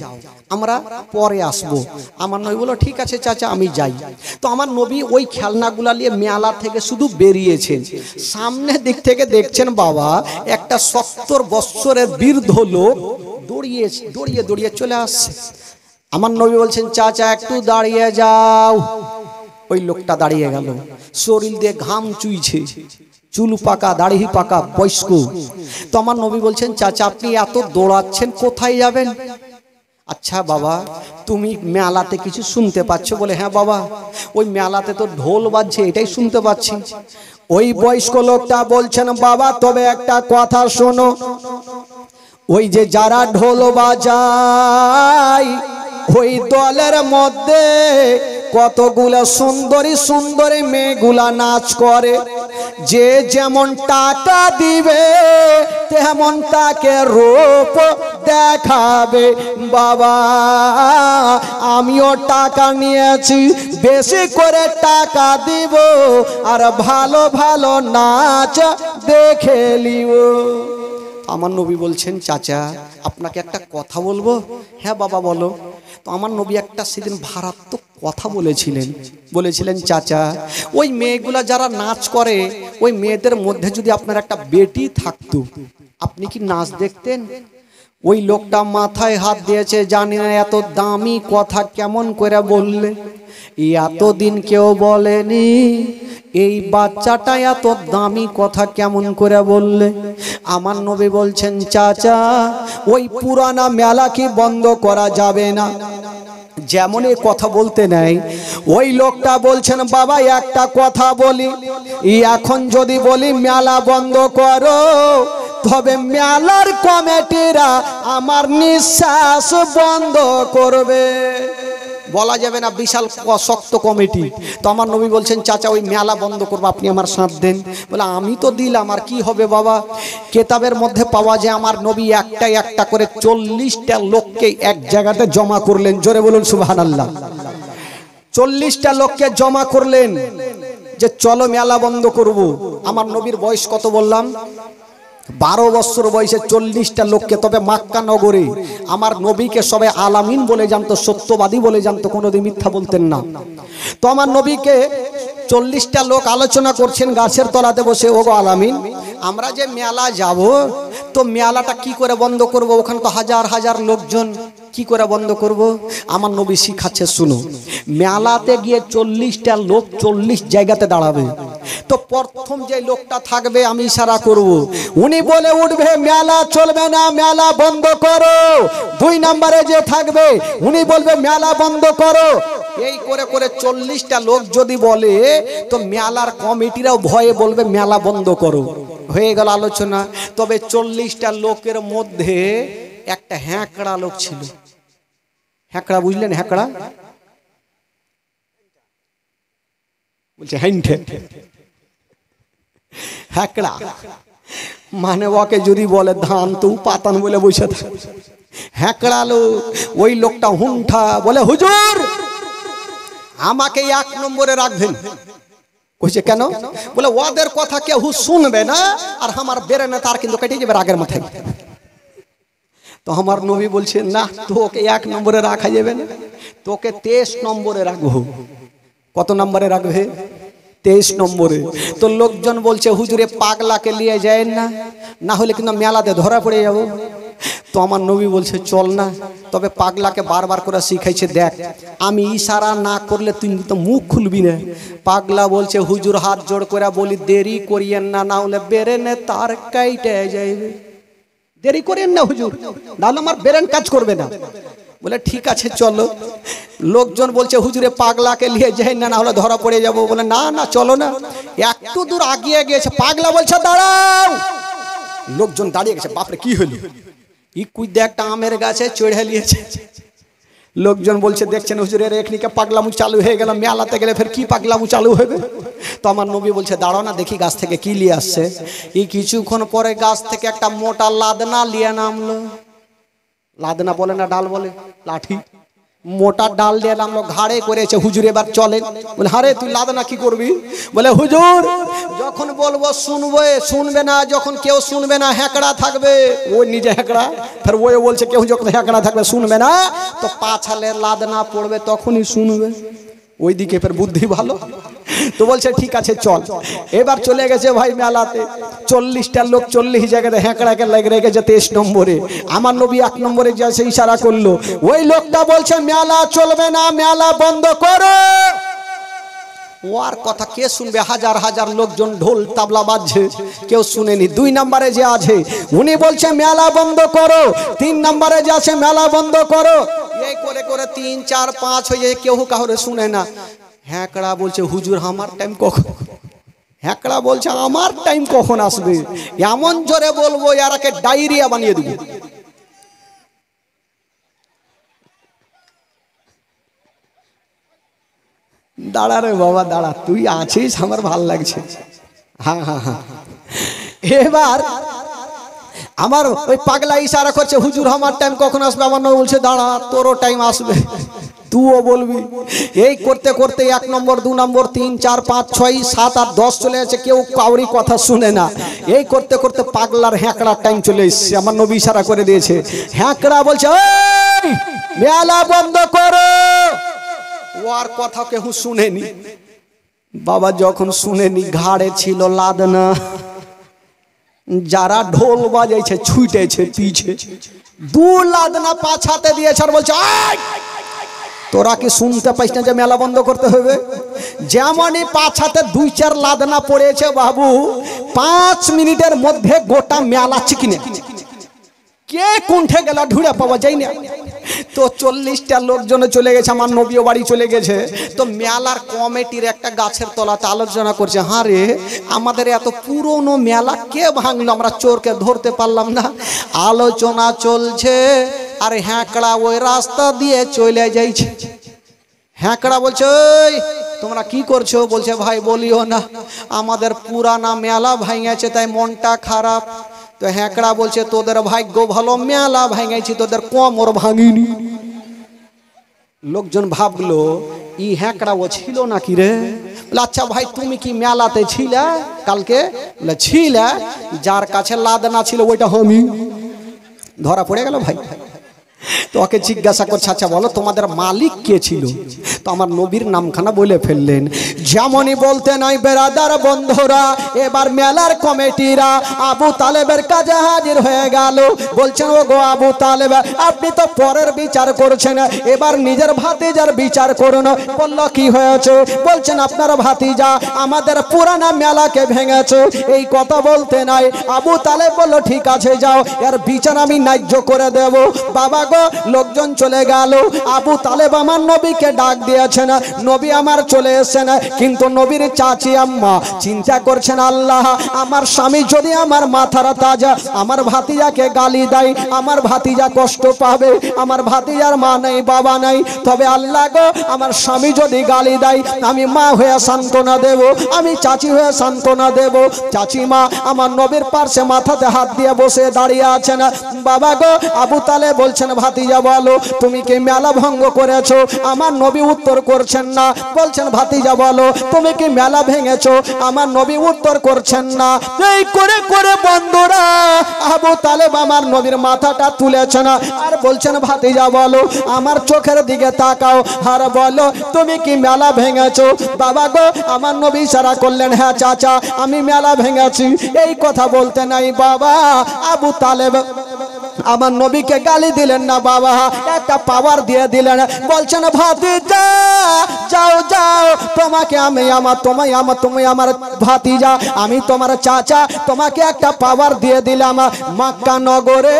আমরা পরে আসবো। আমার নবী বলল ঠিক আছে চাচা আমি যাই। তো আমার নবী ওই খেলনাগুলা নিয়ে মেলা থেকে শুধু বেরিয়েছেন। সামনে দিক থেকে দেখছেন বাবা একটা 70 বৎসরের বৃদ্ধ লোক দৌড়িয়ে দৌড়িয়ে দৌড়িয়ে চলে আসছে। আমার নবী বলছেন চাচা একটু দাঁড়িয়ে যাও। ওই লোকটা দাঁড়িয়ে গেল, শরীর দিয়ে ঘাম চুইছে, চুল পাকা দাড়ি পাকা বয়স্ক। তো আমার নবী বলছেন চাচা আপনি এত দৌড়াচ্ছেন কোথায় যাবেন? আচ্ছা বাবা তুমি মেলাতে কিছু শুনতে পাচ্ছ? বলে হ্যাঁ বাবা ওই মেলাতে তো ঢোল বাজছে এটাই শুনতে পাচ্ছি। ওই বয়স্ক লোকটা বলছেন বাবা তবে একটা কথা শোনো, ওই যে যারা ঢোল বাজায় ওই দলের মধ্যে কতগুলো সুন্দরী সুন্দরী মেয়েগুলা নাচ করে, যে যেমন টাকা দিবে তেমন তাকে রূপ দেখাবে। বাবা আমিও টাকা নিয়েছি, বেশি করে টাকা দিব আর ভালো ভালো নাচ দেখে নিব। আমার নবী বলছেন চাচা আপনাকে একটা কথা বলবো? হ্যাঁ বাবা বলো। তো আমার নবী একটা সেদিন মারাত্মক কথা বলেছিলেন চাচা ওই মেয়েগুলা যারা নাচ করে ওই মেয়েদের মধ্যে যদি আপনার একটা বেটি থাকতো আপনি কি নাচ দেখতেন? ওই লোকটা মাথায় হাত দিয়েছে, জানি না এত দামি কথা কেমন করে বললে, এতদিন কেউ বলেনি, এই বাচ্চাটা এত দামি কথা কেমন করে বললে? আমার নবী বলছেন চাচা ওই পুরানা মেলা কি বন্ধ করা যাবে না? যেমন এই কথা বলতে নাই ওই লোকটা বলছেন বাবা একটা কথা বলি, এখন যদি বলি মেলা বন্ধ করো তবে মেলার কমিটিরা আমার নিঃশ্বাস বন্ধ করবে, বলা যাবে না, বিশাল শক্ত কমিটি। তো আমার নবী বলছেন চাচা ওই মেলা বন্ধ করবো আপনি আমার সাথ দেন। বলে আমি তো দিলাম আর কি হবে বাবা? কেতাবের মধ্যে পাওয়া যায় আমার নবী একটা একটা করে 40টা লোককে এক জায়গাতে জমা করলেন। জোরে বলুন সুবহানাল্লাহ। 40টা লোককে জমা করলেন যে চলো মেলা বন্ধ করব। আমার নবীর বয়স কত বললাম? 12 বছর বয়সে 40টা লোককে। তবে মক্কা নগরে আমার নবীকে সবাই আলামিন বলে জানতো, সত্যবাদী বলে জানতো, কোনোদিন মিথ্যা বলতেন না। তো আমার নবীকে 40টা লোক আলোচনা করছেন গাছের তলাতে বসে, ওগো আলামিন আমরা যে মেলা যাব তো মেলাটা কি করে বন্ধ করব? ওখানে তো হাজার হাজার লোকজন, কি করে বন্ধ করব? আমার নবী শিখাচ্ছে শুনো, মেলাতে গিয়ে 40টা লোক 40 জায়গাতে দাঁড়াবে। তো প্রথম যে লোকটা থাকবে আমি ইশারা করব, উনি বলে উঠবে মেলা চলবে না, মেলা বন্ধ করো। 2 নম্বরে যে থাকবে উনি বলবে মেলা বন্ধ করো। এই করে করে 40টা লোক যদি বলে তো মেলার কমিটিরাও ভয়ে বলবে মেলা বন্ধ করো। হয়ে গেল আলোচনা। তবে 40টা লোকের মধ্যে একটা হ্যাঁকড়া লোক ছিল। হ্যাঁকড়া বুঝলেন? হ্যাঁকড়া বলছে হ্যাঁকড়া মানে ওকে যদি বলে ধান তো পাতান বলে বসে থাকে। হ্যাঁকড়া লোক। ওই লোকটা হুংঠা বলে হুজুর আমাকে 1 নম্বরে রাখবেন। কইছে কেন? বলে ওদের কথা কেউ শুনবে না আর আমার বেরে না তার কিন্তু কেটে যাবে রাগের মাথায়। তো আমার নবী বলছেন না তোকে 1 নম্বরে রাখা যাবে না, তোকে 23 নম্বরে রাখবো। কত নম্বরে রাখবে? 23 নম্বরে। তো লোকজন বলছে হুজুরে পাগলাকে নিয়ে যায় না, না হলে কিন্তু মেলাতে ধরা পড়ে যাব। তো আমার নবী বলছে চল না, তবে পাগলাকে বারবার করে শিখাইছে, দেখ আমি ইশারা না করলে তুই তো মুখ খুলবি না। পাগলা বলছে হুজুর হাত জোড় করে বলি দেরি করিয়েন না, না হলে বেরেনে তার কাইটে যাইবে। দেরি করেন না হুজুর, নাহলে আমার বেরেন কাজ করবে না। বলে ঠিক আছে চলো। লোকজন বলছে হুজুরে পাগলাকে নিয়ে যাই না, না হলে ধরা পড়ে যাব। বলে না না চলো না। একটু দূর আগিয়ে গিয়েছে, পাগলা বলছে দাঁড়াও। লোকজন দাঁড়িয়ে গেছে, বাপরে কি হলো? ই কুইদে একটা আমের গাছে চড়ে নিয়েছে। লোকজন বলছে দেখছেন হুজুরের এখনিকে পাগলামু চালু হয়ে গেল, মেলাতে গেলে ফের কি পাগলামু চালু হবে? তো আমার নবী বলছে দাঁড়াও না দেখি গাছ থেকে কি নিয়ে আসছে। এই কিছুক্ষণ পরে গাছ থেকে একটা মোটা লাদনা নিয়ে নামলো। লাদনা বলে না ডাল বলে, লাঠি। মোটা ডাল দিয়ে নামলো, ঘাড়ে করেছে, হুজুর এবার চলেন। বলে হারে তুই লাদনা কি করবি? বলে হুজুর যখন বলবো শুনবে, শুনবে না, যখন কেউ শুনবে না হ্যাঁকড়া থাকবে, ও নিজে হ্যাঁকড়া, ফের ও বলছে কেউ যখন হ্যাঁকড়া থাকবে শুনবে না, তো পাছালে লাদনা পড়বে তখনই শুনবে। ওইদিকে ফের বুদ্ধি ভালো, তো বলছে ঠিক আছে চল। এবার চলে গেছে ভাই মেলাতে, 40টা লোক 40 জায়গাতে হ্যাঁকড়াকে লেগে রেখেছে 23 নম্বরে। আমার নবী 1 নম্বরে যা সে ইশারা করলো, ওই লোকটা বলছে মেলা চলবে না, মেলা বন্ধ করো। ওর কথা কে শুনবে? হাজার হাজার লোকজন ঢোল তাবলা বাজছে, কেউ শুনেনি। 2 নম্বরে যে আছে উনি বলছে মেলা বন্ধ করো, 3 নম্বরে যে আছে মেলা বন্ধ করো। এই করে করে 3, 4, 5 হয়ে যায়, কেউ কাউরে শুনে না। হ্যাঁকড়া বলছে হুজুর আমার টাইম কখন? হ্যাঁকড়া বলছে আমার টাইম কখন আসবে? এমন জোরে বলবো এরাকে ডায়রিয়া বানিয়ে দেবো। দাঁড়া রে বাবা দাঁড়া, তুই আছিস, আমার ভাল লাগছে। হ্যাঁ হ্যাঁ হ্যাঁ। এবার আমার ওই পাগলা ইশারা করছে হুজুর আমার টাইম কখন আসবে? আমার নবী বলছে দাঁড়া তোরও টাইম আসবে, তুইও বলবি। এই করতে করতে 1 নম্বর, 2 নম্বর, 3, 4, 5, 6, 7 আর 10 চলে যাচ্ছে, কেউ কাউরি কথা শুনে না। এই করতে করতে পাগলার হ্যাঁকড়ার টাইম চলে এসছে। আমার নবী ইশারা করে দিয়েছে, হ্যাঁকড়া বলছে ওই মেলা বন্ধ করো। ওর কথা কেউ শুনেনি। বাবা যখন শুনেনি, ঘাড়ে ছিল লাদনা, যারা ঢোল বাজাইছে ছুটেছে পিছে, 2 লাদনা পাছাতে দিয়েছে আর বলছে তোরা কি শুনতে পাইস না যে মেলা বন্ধ করতে হবে? যেমনই পাছাতে 2-4 লাদনা পড়েছে বাবু, 5 মিনিটের মধ্যে গোটা মেলা চিকিনে কে কুণ্ঠে গেল ঢুড়ে পাওয়া যায় না। তো 40টা লোকজন চলে গেছে, আমার নবীও বাড়ি চলে গেছে। তো মেলার কমিটির একটা গাছের তলাতে আলোচনা করছে, হ্যাঁ রে আমাদের এত পুরনো মেলা কে ভাঙলো, আমরা চোরকে ধরতে পারলাম না। আলোচনা চলছে আর হ্যাঁকড়া ওই রাস্তা দিয়ে চলে যাইছে। হ্যাঁকড়া বলছে ওই তোমরা কি করছো? বলছে ভাই বলিও না, আমাদের পুরানা মেলা ভাঙেছে তাই মনটা খারাপ। তো হ্যাঁকড়া বলছে তোদের ভাগ্য ভালো, মেলা ভাঙাইছি তোদের কোমর ভাঙিনি। লোকজন ভাবলো ই হ্যাঁকড়া ও ছিল নাকি রে? আচ্ছা ভাই তুমি কি মেলাতে ছিলে কালকে? ছিলে, যার কাছে লাদনা ছিল ওইটা আমি। ধরা পড়ে গেল ভাই। তো ওকে জিজ্ঞাসা করছে আচ্ছা বলো তোমাদের মালিক কে ছিল? তো আমার নবীর নামখানা বলে ফেললেন। যেমনই বলতে নাই বেরাদার বন্ধুরা, এবার মেলার কমিটিরা আবু তালেবের কাছে হাজির হয়ে গেল। বলছেন ও গো আবু তালেব, আপনি তো পরের বিচার করছেন, এবার নিজের ভাতিজার বিচার করুন। বলল কি হয়েছে? বলছেন আপনার ভাতিজা আমাদের পুরানা মেলাকে ভেঙেছে। এই কথা বলতে নাই আবু তালেব বলল ঠিক আছে যাও, এর বিচার আমি ন্যায্য করে দেব। বাবা গো লোকজন চলে গেল। আবু তালেব আমার নবীকে ডাক দিয়েছেন, নবী আমার চলে এসেছেন। কিন্তু নবীর চাচি আম্মা চিন্তা করছেন আল্লাহ আমার স্বামী যদি আমার মাথার তাজা আমার ভাতিজাকে গালি দেয়, আমার ভাতিজা কষ্ট পাবে। আমার ভাতিজার মা নেই বাবা নেই, তবে আল্লাহ গো আমার স্বামী যদি গালি দেয় আমি মা হয়ে সান্ত্বনা দেব, আমি চাচি হয়ে সান্ত্বনা দেব। চাচিমা আমার নবীর পাশে মাথাতে হাত দিয়ে বসে দাঁড়িয়ে আছেন। বাবা গো আবু তালেব বলছেন ভাতিজা বলো তুমি কি মেলা ভঙ্গ করেছো? আমার নবী উত্তর করছেন না। বলছেন ভাতিজা বলো তুমি কি মেলা ভেঙেছো? আমার নবী উত্তর করছেন না। এই করে করে বন্ধুরা আবু তালেব আমার নবীর মাথাটা তুলেছেন আর বলছেন ভাতিজা বলো আমার চোখের দিকে তাকাও আর বলো তুমি কি মেলা ভেঙেছো? বাবা গো আমার নবী ইশারা করলেন হ্যাঁ চাচা আমি মেলা ভেঙেছি। এই কথা বলতে নাই বাবা আবু তালেব আমার নবীকে গালি দিলেন না বাবা, একটা পাওয়ার দিয়ে দিলেন। বলছেন ভাতিজা যাও যাও, তোমাকে আমি আমার তোমায় আমার তুমি আমার ভাতিজা, আমি তোমার চাচা, তোমাকে একটা পাওয়ার দিয়ে দিলাম। মক্কা নগরে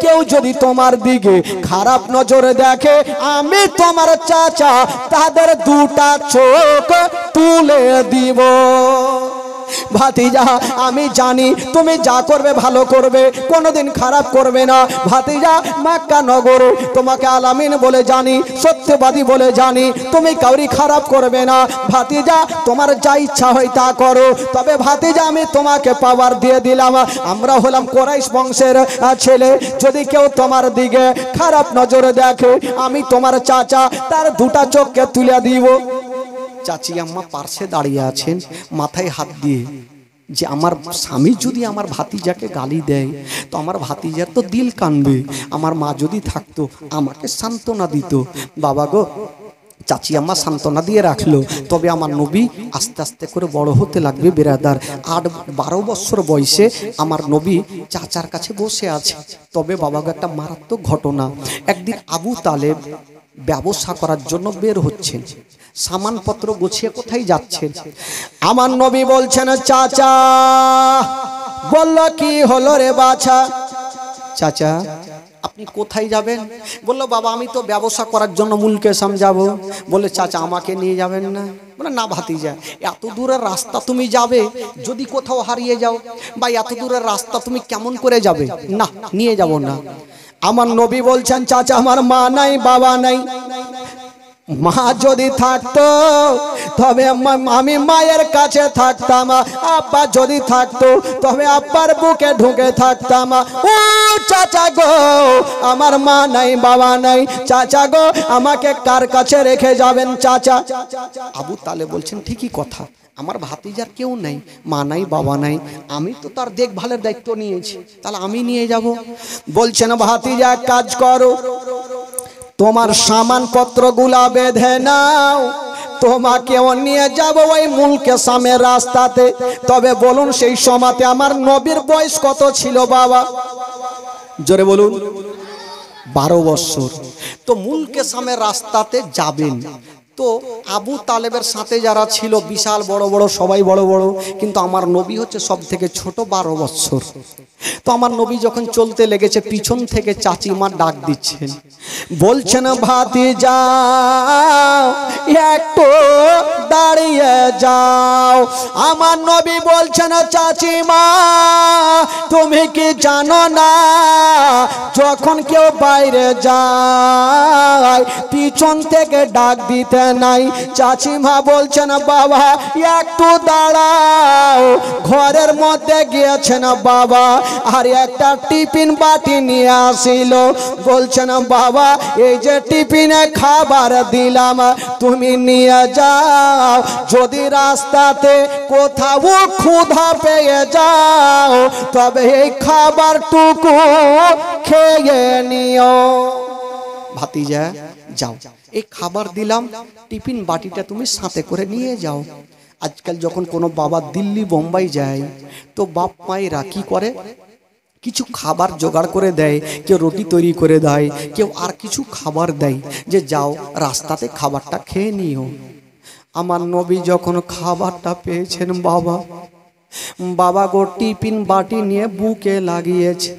কেউ যদি তোমার দিকে খারাপ নজরে দেখে আমি তোমার চাচা তাদের 2টা চোখ তুলে দিব। ভাতিজা আমি জানি তুমি যা করবে ভালো করবে, কোনোদিন খারাপ করবে না। ভাতিজা মক্কা নগর তোমাকে আলামিন বলে জানি, সত্যবাদী বলে জানি, তুমি কাউরি খারাপ করবে না। ভাতিজা তোমার যা ইচ্ছা হয় তা করো, তবে ভাতিজা আমি তোমাকে পাওয়ার দিয়ে দিলাম, আমরা হলাম কোরাইশ বংশের ছেলে। যদি কেউ তোমার দিকে খারাপ নজরে দেখে, আমি তোমার চাচা তার দুটা চোখকে তুলে দিব। চাচি আম্মা পার্শ্বে দাঁড়িয়ে আছেন, মাথায় হাত দিয়ে, যে আমার স্বামী যদি আমার ভাতিজাকে গালি দেয় তো আমার ভাতিজার তো দিল কানবে। আমার মা যদি থাকতো আমাকে সান্ত্বনা দিত। বাবা গো, চাচি আম্মা সান্ত্বনা দিয়ে রাখলো। তবে আমার নবী আস্তে আস্তে করে বড় হতে লাগবে বেরাদার। 8-12 বছর বয়সে আমার নবী চাচার কাছে বসে আছে। তবে বাবা গো, একটা মারাত্মক ঘটনা। একদিন আবু তালেব ব্যবসা করার জন্য বের হচ্ছেন, সামানপত্র গুছিয়ে কোথায় যাচ্ছেন। আমার নবী বলছেন, চাচা। বলল, কি হলো রে বাছা? চাচা আপনি কোথায় যাবেন? বললো, বাবা আমি তো ব্যবসা করার জন্য মুলকেশম যাব। বলে, চাচা আমাকে নিয়ে যাবেন না? বলে, না ভাতিজা, এত দূরের রাস্তা তুমি যাবে, যদি কোথাও হারিয়ে যাও, বা এত দূরের রাস্তা তুমি কেমন করে যাবে? না, নিয়ে যাব না। আমার নবী বলছেন, চাচা আমার মা নাই বাবা নাই, মা যদি থাকতো তবে আমি মায়ের কাছে থাকতাম, আব্বা যদি থাকতো তবে আব্বার বুকে ঢুকে থাকতাম। ও চাচা গো, আমার মা নাই বাবা নাই, চাচা গো আমাকে কার কাছে রেখে যাবেন চাচা? আবু তালেব বলছেন, ঠিকই কথা, আমার ভাতিজার কেউ নাই, মা নাই বাবা নাই, আমি তো তার দেখভালের দায়িত্ব নিয়েছি, তাহলে আমি নিয়ে যাব। বলছেন, ভাতিজা কাজ করো, তোমার সামানপত্রগুলা বেঁধে নাও, তোমাকে নিয়ে যাব ওই মুলকেশমের রাস্তাতে। তবে বলুন, সেই সময়তে আমার নবীর বয়স কত ছিল বাবা? জোরে বলুন। 12 বছর। তো মুলকেশমের রাস্তাতে যাবেন। তো আবু তালেবের সাথে যারা ছিল বিশাল বড় বড়, সবাই বড় বড়, কিন্তু আমার নবী হচ্ছে সব থেকে ছোট, 12 বছর। তো আমার নবী যখন চলতে লেগেছে, পিছন থেকে চাচিমা ডাক দিচ্ছেন, বলছেন, ভাতিজা একটু দাঁড়িয়ে যাও। আমার নবী বলছেন, চাচিমা তুমি কি জানো না, যখন কেউ বাইরে যায় পিছন থেকে ডাক দিতে নাই। চাচিমা বলছেন, বাবা একটু দাঁড়াও। ঘরের মধ্যে গিয়েছেন বাবা, আর একটা টিফিন বাটি নিয়ে আসিল। বলছেন, বাবা এই যে টিফিনে খাবার দিলাম, তুমি নিয়ে যাও, যদি রাস্তাতে কোথাও ক্ষুধা পেয়ে যাও তবে এই খাবারটুকু খেয়ে নিও। ভাতিজা যাও, এই খাবার দিলাম, টিফিন বাটিটা তুমি সাথে করে নিয়ে যাও। আজকাল যখন কোনো বাবা দিল্লি বোম্বাই যায় তো বাপ মায়েরা কি করে, কিছু খাবার জোগাড় করে দেয়, কেউ রুটি তৈরি করে দেয়, কেউ আর কিছু খাবার দেয়, যে যাও রাস্তাতে খাবারটা খেয়ে নিও। আমার নবী যখন খাবারটা পেয়েছেন বাবা, বাবা গো টিফিন বাটি নিয়ে বুকে লাগিয়েছে।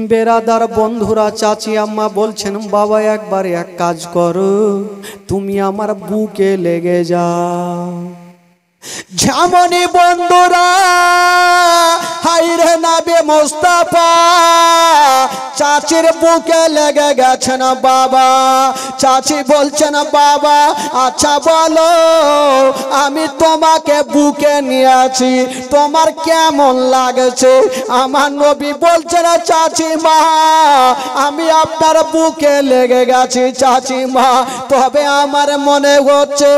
বেরাদার বন্ধুরা, চাচি আম্মা বলছেন, বাবা একবার এক কাজ করো, তুমি আমার বুকে লেগে যাও। যেমনি বন্ধুরা হাইরে নবী মুস্তাফা চাচির বুকে লেগে গেছেন বাবা। চাচি বলছেন, বাবা আচ্ছা বলো, আমি তোমাকে বুকে নিয়েছি, তোমার কেমন লাগছে? আমার নবী বলছেন, চাচি মা আমি আপনার বুকে লেগে গেছি চাচি মা, তবে আমার মনে হচ্ছে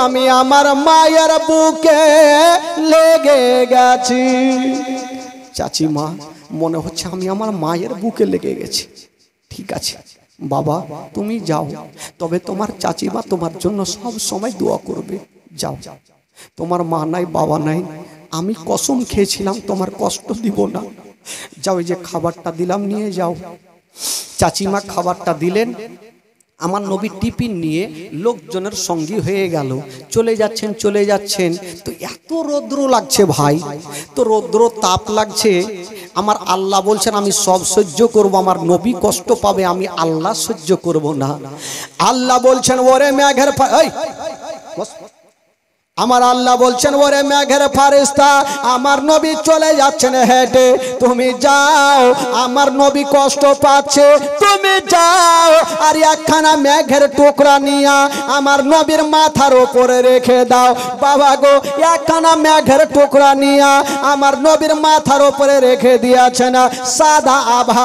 আমি আমার মায়ের বুকে লেগে গেছি। চাচি মা মনে হচ্ছে আমি আমার মায়ের বুকে লেগে গেছি। ঠিক আছে বাবা তুমি যাও, তবে তোমার চাচিমা তোমার জন্য সব সময় দোয়া করবে। যাও, তোমার মা নাই বাবা নাই, আমি কসম খেয়েছিলাম তোমার কষ্ট দিব না। যাও, এই যে খাবারটা দিলাম নিয়ে যাও। চাচিমা খাবারটা দিলেন। আমার নবী টিফিন নিয়ে লোকজনের সঙ্গী হয়ে গেল, চলে যাচ্ছেন। তো এত রৌদ্র লাগছে ভাই, তো রৌদ্র তাপ লাগছে। আমার আল্লাহ বলছেন আমি সব সহ্য করব, আমার নবী কষ্ট পাবে, আমি আল্লাহ সহ্য করব না। আল্লাহ বলছেন, ওরে মেঘের আমার আল্লাহ বলছেন ওরে মেঘের ফারিস্তা আমার নবী চলে যাচ্ছেন হেঁটে, তুমি যাও, আমার নবী কষ্ট পাচ্ছে, তুমি যাও আর একখানা মেঘের টুকরা নিয়ে আমার নবীর মাথার উপরে রেখে দাও। বাবা গো, একখানা মেঘের টুকরা নিয়ে আমার নবীর মাথার উপরে রেখে দিয়েছেন। সাদা আভা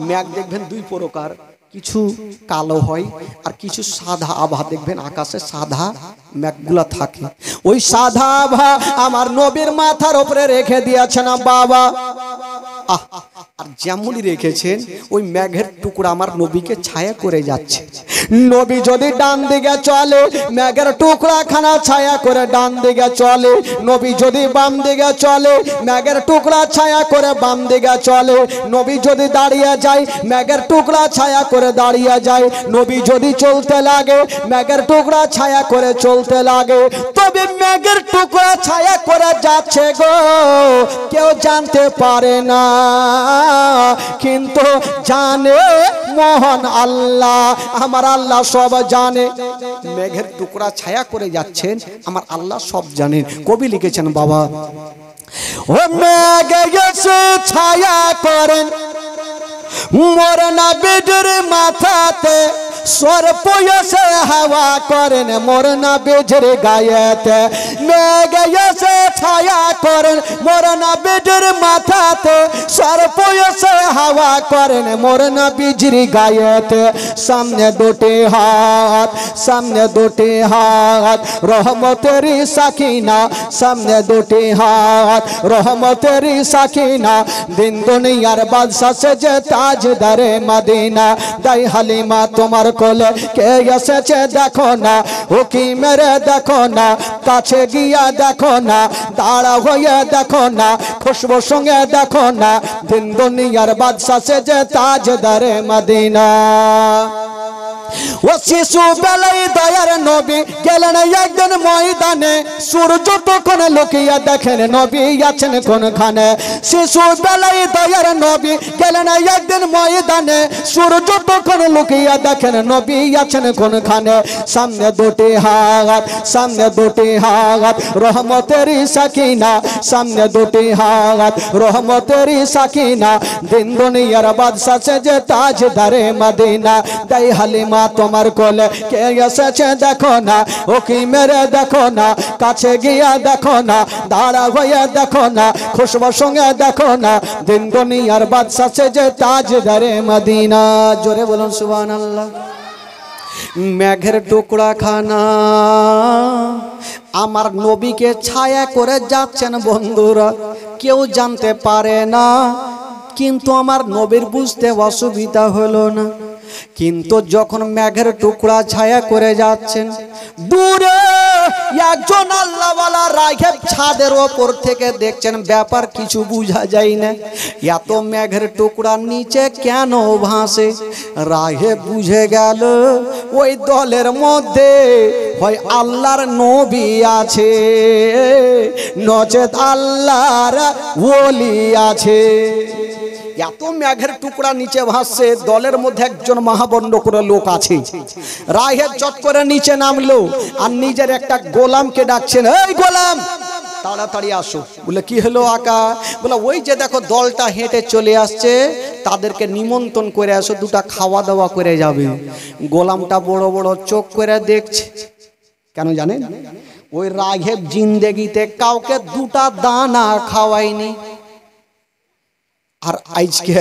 মেঘ দেখবেন দুই প্রকার, কিছু কালো হয় আর কিছু সাদা আভা দেখবেন আকাশে সাদা মেঘগুলা থাকে। ওই সাদা আভা আমার নবীর মাথার উপরে রেখে দিয়েছেন বাবা। আর যেমনই রেখেছেন ওই মেঘের টুকরা আমার নবীকে ছায়া করে যাচ্ছে। নবী যদি ডান দিকে চলে মেঘের টুকরা খানা ছায়া করে ডান দিকে চলে, নবী যদি বাম দিকে চলে মেঘের টুকরা ছায়া করে বাম দিকে চলে, নবী যদি দাঁড়িয়ে যায় মেঘের টুকরা ছায়া করে দাঁড়িয়ে যায়, নবী যদি চলতে লাগে মেঘের টুকরা ছায়া করে চলতে লাগে। তবে মেঘের টুকরা ছায়া করে যাচ্ছে গো, কেউ জানতে পারে না, কিন্তু জানে মহান আল্লাহ। আমার আল্লাহ সব জানে। মেঘের টুকরা ছায়া করে যাচ্ছেন, আমার আল্লাহ সব জানেন। কবি লিখেছেন বাবা, ও মেঘ এসে ছায়া করেন মোর নবীর মাথাতে, সর্প এসে হাওয়া করেন মোর নবীর গায়েতে। মেঘ এসে ছায়া করেন মোর নবীর মাথাতে, সর্প এসে হাওয়া করেন মোর নবীর গায়েতে। সামনে দুটি হাত, সামনে দুটি হাত রহমতেরি সাকিনা, সামনে দুটি হাত রহমতেরি সাকিনা। দিন দুনিয়ার বাদশা সেজে তাজদারে মদিনা, দাই হালিমা তোমার কোলে কে এসেছে দেখো না, ও কি মেরে দেখো না, কাছে গিয়া দেখো না, দাঁড়া হয়ে দেখো না, খুশবু সঙ্গে দেখো না, দিন দুনিয়ার বাদশা সেজে তাজদারে মদিনা। ও শিশু বেলায় দয়ার নবী গেলেন একদিন ময়দানে, সূর্য তখন লুকিয়ে দেখেন নবী আছেন কোনখানে। শিশু বেলায় দয়ার নবী গেলেন একদিন ময়দানে, সূর্য তখন লুকিয়ে দেখেন নবী আছেন কোনখানে। সামনে দুটি হাত, সামনে দুটি হাত রহমতেরি সাকিনা, সামনে দুটি হাত রহমতেরি সাকিনা। দিন দুনিয়ার বাদশা সেজে তাজদারে মদিনা, দাই হালিমা তোমার কোলে কে এসেছে দেখো না, ও কি মেরে দেখো না, কাছে গিয়া দেখো না, দাঁড়া হয়ে দেখো না, খুশবু সঙ্গে দেখো না, দিন দুনিয়ার বাদশা সেজে তাজদারে মদিনা। জোরে বলুন সুবহানাল্লাহ। মেঘের টুকরা খানা আমার নবীকে ছায়া করে যাচ্ছেন বন্ধুরা, কেউ জানতে পারে না, কিন্তু আমার নবীর বুঝতে অসুবিধা হলো না। কিন্তু যখন মেঘের টুকরা ছায়া করে যাচ্ছেন, দূরে একজন আল্লাহওয়ালা রাহেব ছাদের ওপর থেকে দেখছেন, ব্যাপার কিছু বোঝা যায় না, এত মেঘের টুকরা নিচে কেন ভাসে। রাহেব বুঝে গেল ওই দলের মধ্যে হয় আল্লাহর নবী আছে, নচেত আল্লাহর ওলি আছে। এত মেঘের টুকরা নিচে ভাসছে, দলের মধ্যে একজন মহাবন্ড করে লোক আছে। রাহেব চট করে নিচে নামলো আর নিজের একটা গোলামকে ডাকছেন, এই গোলাম তাড়াতাড়ি আসো। বলে কি হলো আকা? বলে ওই যে দেখো দলটা হেঁটে চলে আসছে, তাদেরকে নিমন্ত্রণ করে আসো, দুটা খাওয়া দাওয়া করে যাবে। গোলামটা বড় বড় চোখ করে দেখছে, কেন জানেন? ওই রাহেব জিন্দেগিতে কাউকে দুটা দানা খাওয়ায়নি, আর আজকে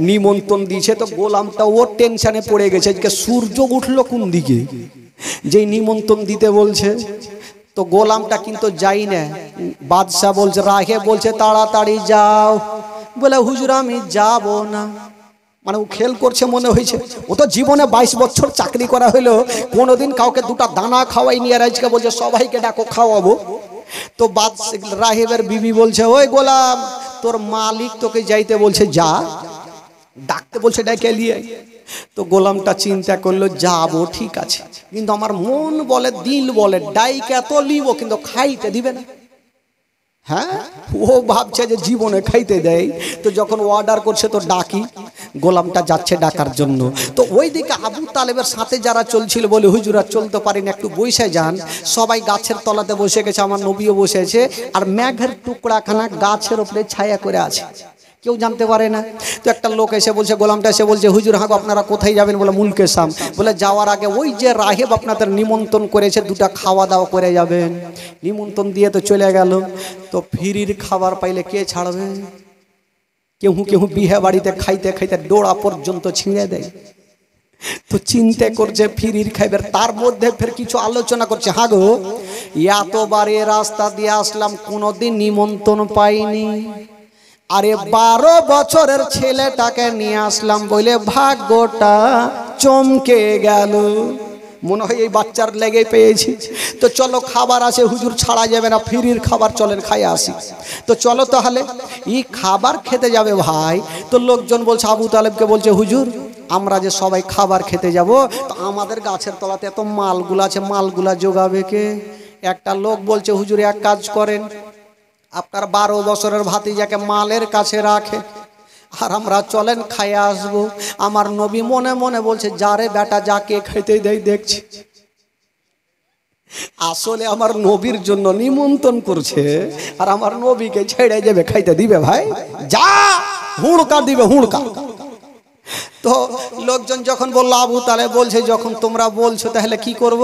নিমন্ত্রণ দিয়েছে। তো গোলামটা ওর টেনশনে পড়ে গেছে, আজকে সূর্য উঠলো কোন দিকে, যেই নিমন্ত্রণ দিতে বলছে। তো গোলামটা কিন্তু যাই না। বাদশা বলছে, রাহে বলছে তাড়াতাড়ি যাও। বলে হুজুর আমি যাব না। মানে ও খেল করছে মনে হয়েছে, ও তো জীবনে 22 বছর চাকরি করা হইলো, কোনোদিন কাউকে দুটা দানা খাওয়াইনি, আর আজকে বলছে সবাইকে ডাকো খাওয়াবো। তো রাহেবের বিবি বলছে, ওই গোলাম তোর মালিক তোকে যাইতে বলছে, যা, ডাকতে বলছে ডেকে নিয়ে। তো গোলামটা চিন্তা করলো, যাবো ঠিক আছে, কিন্তু আমার মন বলে দিল বলে ডাইকে তো লিব, কিন্তু খাইতে দিবে না। হ্যাঁ, ও ভাবছে যে জীবনে খাইতে দেয়, তো যখন অর্ডার করছে তো ডাকি, গোলামটা যাচ্ছে ডাকার জন্য। তো ওইদিকে আবু তালেবের সাথে যারা চলছিল বলে হুজুরা চলতে পারেন, একটু বসে যান। সবাই গাছের তলাতে বসে গেছে, আমার নবীও বসেছে, আর মেঘের টুকরাখানা গাছের উপরে ছায়া করে আছে, কেউ জানতে পারে না। তো একটা লোক এসে বলছে, গোলামটা এসে বলছে, হুজুর হাগো আপনারা কোথায় যাবেন? বলে মুলকে শাম। বলে যাওয়ার আগে ওই যে রাহেব আপনাদের নিমন্ত্রণ করেছে, দুটা খাওয়া দাওয়া করে যাবেন। নিমন্ত্রণ দিয়ে তো চলে গেল। তো ফ্রির খাবার পাইলে কে ছাড়বে? কেউ কেউ বিয়ে বাড়িতে খাইতে খাইতে ডোড়া পর্যন্ত ছিঁড়ে দেয়। তো চিন্তা করছে ফ্রির খাইবার, তার মধ্যে ফের কিছু আলোচনা করছে, হাগো এতবার এ রাস্তা দিয়ে আসলাম কোনোদিন নিমন্ত্রণ পাইনি, আরে 12 বছরের ছেলেটাকে নিয়ে আসলাম বলে ভাগ্যটা চমকে গেল, মনে হয় এই বাচ্চার লেগে পেয়েছি। তো চলো খাবার আছে, হুজুর ছাড়া যাবে না, ফ্রির খাবার চলেন খাই আসি। তো চলো তাহলে এই খাবার খেতে যাবে ভাই। তো লোকজন বলছে, আবু তালেবকে বলছে, হুজুর আমরা যে সবাই খাবার খেতে যাব, তো আমাদের গাছের তলাতে এত মালগুলা আছে, মালগুলা জোগাবে কে? একটা লোক বলছে, হুজুর এক কাজ করেন, আপনার 12 বছরের ভাতিজাকে মালের কাছে রাখে, আর আমরা চলেন খাইয়ে আসবো। আমার নবী মনে মনে বলছে, যারে বেটা যাকে খাইতে দেয় দেখছি। আসলে আমার নবীর জন্য নিমন্ত্রণ করছে, আর আমার নবীকে ছেড়ে যাবে খাইতে দিবে? ভাই যা, হুড়কা দিবে, হুড়কা। তো লোকজন যখন বললো, আবু তালেব বলছে, যখন তোমরা বলছো তাহলে কি করব?